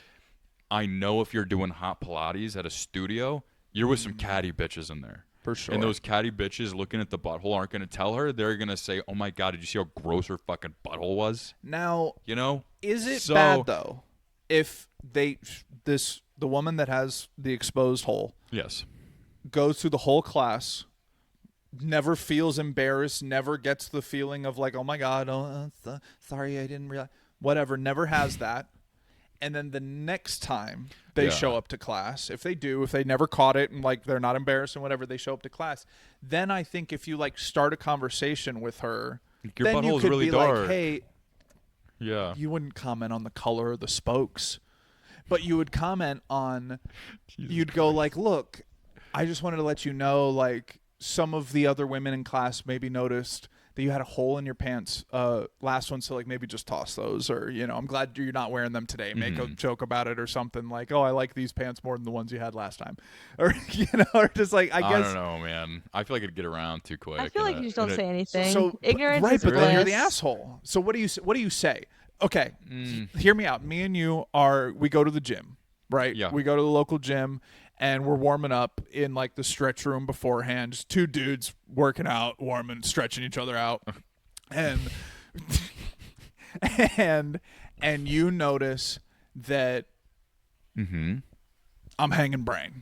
I know if you're doing hot Pilates at a studio, you're with some catty bitches in there. For sure. And those catty bitches looking at the butthole aren't going to tell her. They're going to say, oh, my God, did you see how gross her fucking butthole was? Now, You know? is it So- bad, though, if the woman that has the exposed hole Yes. goes through the whole class, never feels embarrassed, never gets the feeling of like, oh my God, sorry, I didn't realize, whatever, never has that. And then the next time they Yeah. show up to class, if they never caught it and like they're not embarrassed and whatever, they show up to class, then I think if you like start a conversation with her, Your then you butthole's could really be dark. like, hey, Yeah. you wouldn't comment on the color of the spokes, but you would comment on, you'd go like, look, I just wanted to let you know, like, some of the other women in class maybe noticed that you had a hole in your pants last one, so like maybe just toss those, or I'm glad you're not wearing them today. Make a joke about it or something, like, oh, I like these pants more than the ones you had last time, or or just like I guess don't know, man. I feel like it'd get around too quick. I feel like you just don't say anything. so. Ignorance Right, is but then you're the bliss. asshole. So what do you say? Okay, hear me out. Me and you we go to the gym, right? Yeah. We go to the local gym. And we're warming up in like the stretch room beforehand. Just two dudes working out, warming, stretching each other out. And and you notice that Mm-hmm. I'm hanging brain.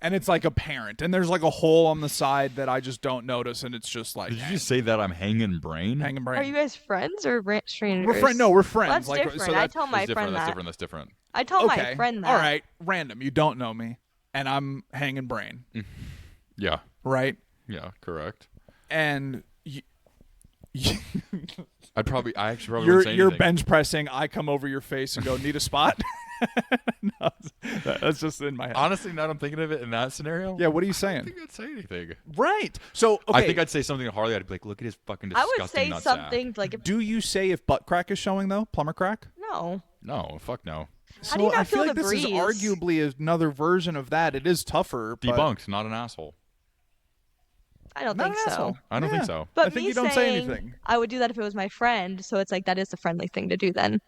And it's like apparent. And there's like a hole on the side that I just don't notice, and it's just like Did you just say that I'm hanging brain? hanging brain. Are you guys friends or strangers? We're friends. No, we're friends. Well, that's like, different. so I that's tell my That's friend different. that. That's different. I tell okay. my friend that. All right, random. You don't know me, and I'm hanging brain, Yeah. right? Yeah. Correct. And I actually probably wouldn't say you're anything. bench pressing. I come over your face and go, need a spot? No, that's just in my head. Honestly, now that I'm thinking of it in that scenario. Yeah, what are you I saying? think I'd say anything. Right. So, okay. I think I'd say something to Harley. I'd be like, look at his fucking I disgusting would say nutsack. something like, Do you say if butt crack is showing, though? Plumber crack? no. No, fuck no. How do you not I feel feel like the this is breeze? arguably another version of that. It is tougher. But Debunked, not an asshole. I don't Not think an so. asshole. I don't think Yeah. so. But I think me you don't say saying anything. I would do that if it was my friend, so it's like that is the friendly thing to do then.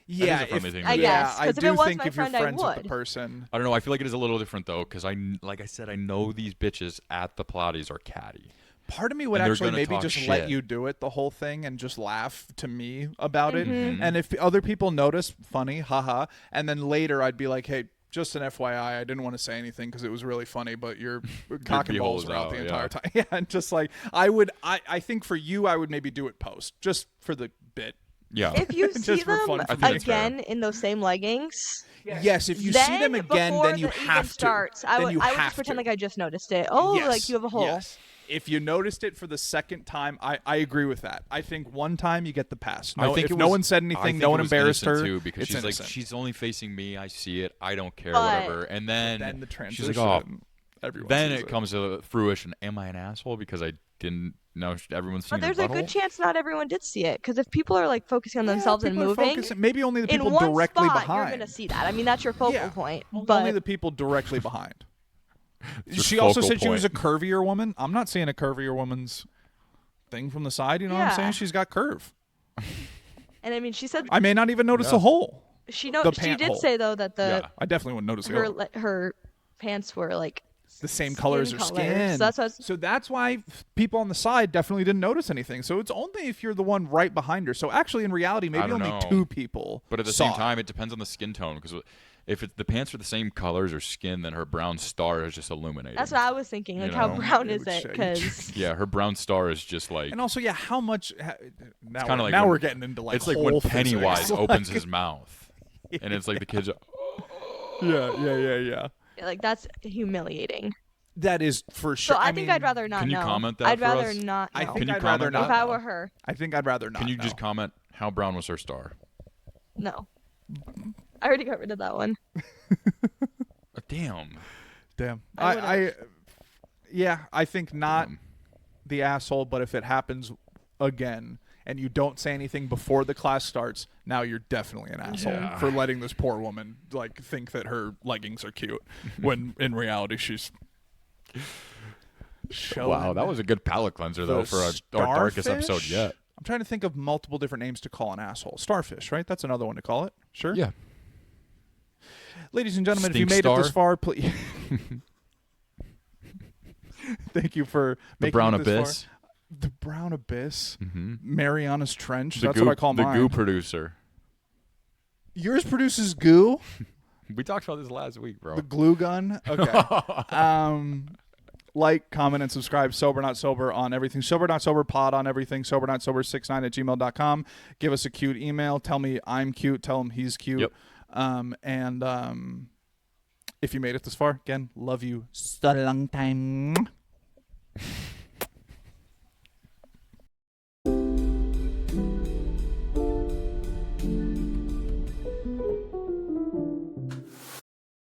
Yeah, That is a friendly thing to I do. guess, I 'cause if do it was think my if you're friend, I friends with the would. person. I don't know. I feel like it is a little different though, because like I said, I know these bitches at the Pilates are catty. Part of me would And they're actually gonna maybe talk just let shit. you do it, the whole thing, and just laugh to me about it. Mm-hmm. And if other people notice, funny, haha. And then later I'd be like, hey, just an FYI, I didn't want to say anything because it was really funny, but your cock and beehole balls is were out out, the yeah. entire time. Yeah, and just like I think for you, I would maybe do it post, just for the bit. Yeah. If you Just see for them fun. I think that's fair. again in those same leggings, Yes, if you see them again, before then you the even have to. starts, I Then would you I would have just pretend to. like I just noticed it. Oh, Yes, like you have a hole. Yes. If you noticed it for the second time, I agree with that. I think one time you get the pass. No, I think if it no was- one said I anything, think no it one was embarrassed her. innocent, too, because it's she's innocent. like, she's only facing me. I see it. I don't care, But- whatever. And then, then the transition. she's like, oh. Everyone Then sees it comes to fruition. Am I an asshole because I didn't know everyone's seen But there's her a good butthole? chance not everyone did see it, because if people are like focusing on Yeah, themselves and people are moving, focusing- maybe only the in people one directly spot behind. you're gonna see that. I mean, that's your focal Yeah, point. only But the people directly behind. your She also focal said she was a point. curvier woman. I'm not seeing a curvier woman's thing from the side. You know what I'm Yeah. saying? She's got curve. and I mean, she said I may not even notice Yeah. the hole. the the she pant did hole. say though that the Yeah. I definitely wouldn't notice the hole. her pants were like The same color as her colors. skin. So that's what I was- So that's why people on the side definitely didn't notice anything. So it's only if you're the one right behind her. So actually, in reality, maybe don't only know. 2 people. But at the saw same it. time, it depends on the skin tone. Because if the pants are the same colors or skin, then her brown star is just illuminating. that's what I was thinking. Like, You how know? brown It is would it? show you. Because Yeah, her brown star is just like. And also, yeah, how much? Now, kinda like now when- we're getting into like it's like whole when physics. Pennywise Like- opens his mouth, and it's like the kids. Yeah. like that's humiliating. That is for sure. So I think mean, I'd rather not Can you know. comment that I'd for rather us? not know. I think Can you I'd rather comment not. if I know. were her, I think I'd rather not. Can you know. just comment how brown was her star? no. I already got rid of that one. Damn. Damn. I I think not Damn. the asshole, but if it happens again and you don't say anything before the class starts, now you're definitely an asshole Yeah. for letting this poor woman like think that her leggings are cute when in reality she's showing Wow, that was a good palate cleanser though the for our darkest episode starfish? yet. I'm trying to think of multiple different names to call an asshole. Starfish, right? That's another one to call it. Sure. Yeah. Ladies and gentlemen, if you Stink made star. it this far, please. Thank you for The making Brown it this Abyss. far. The Brown Abyss. Mm-hmm. Mariana's Trench. The That's goo, what I call the mine. goo producer. Yours produces goo. We talked about this last week, bro. The glue gun. Okay. Like, comment, and subscribe. Sober Not Sober on everything. Sober Not Sober pod on everything. SoberNotSober69@gmail.com. Give us a cute email. Tell me I'm cute. Tell him he's cute. Yep. And if you made it this far, again, love you. So long time.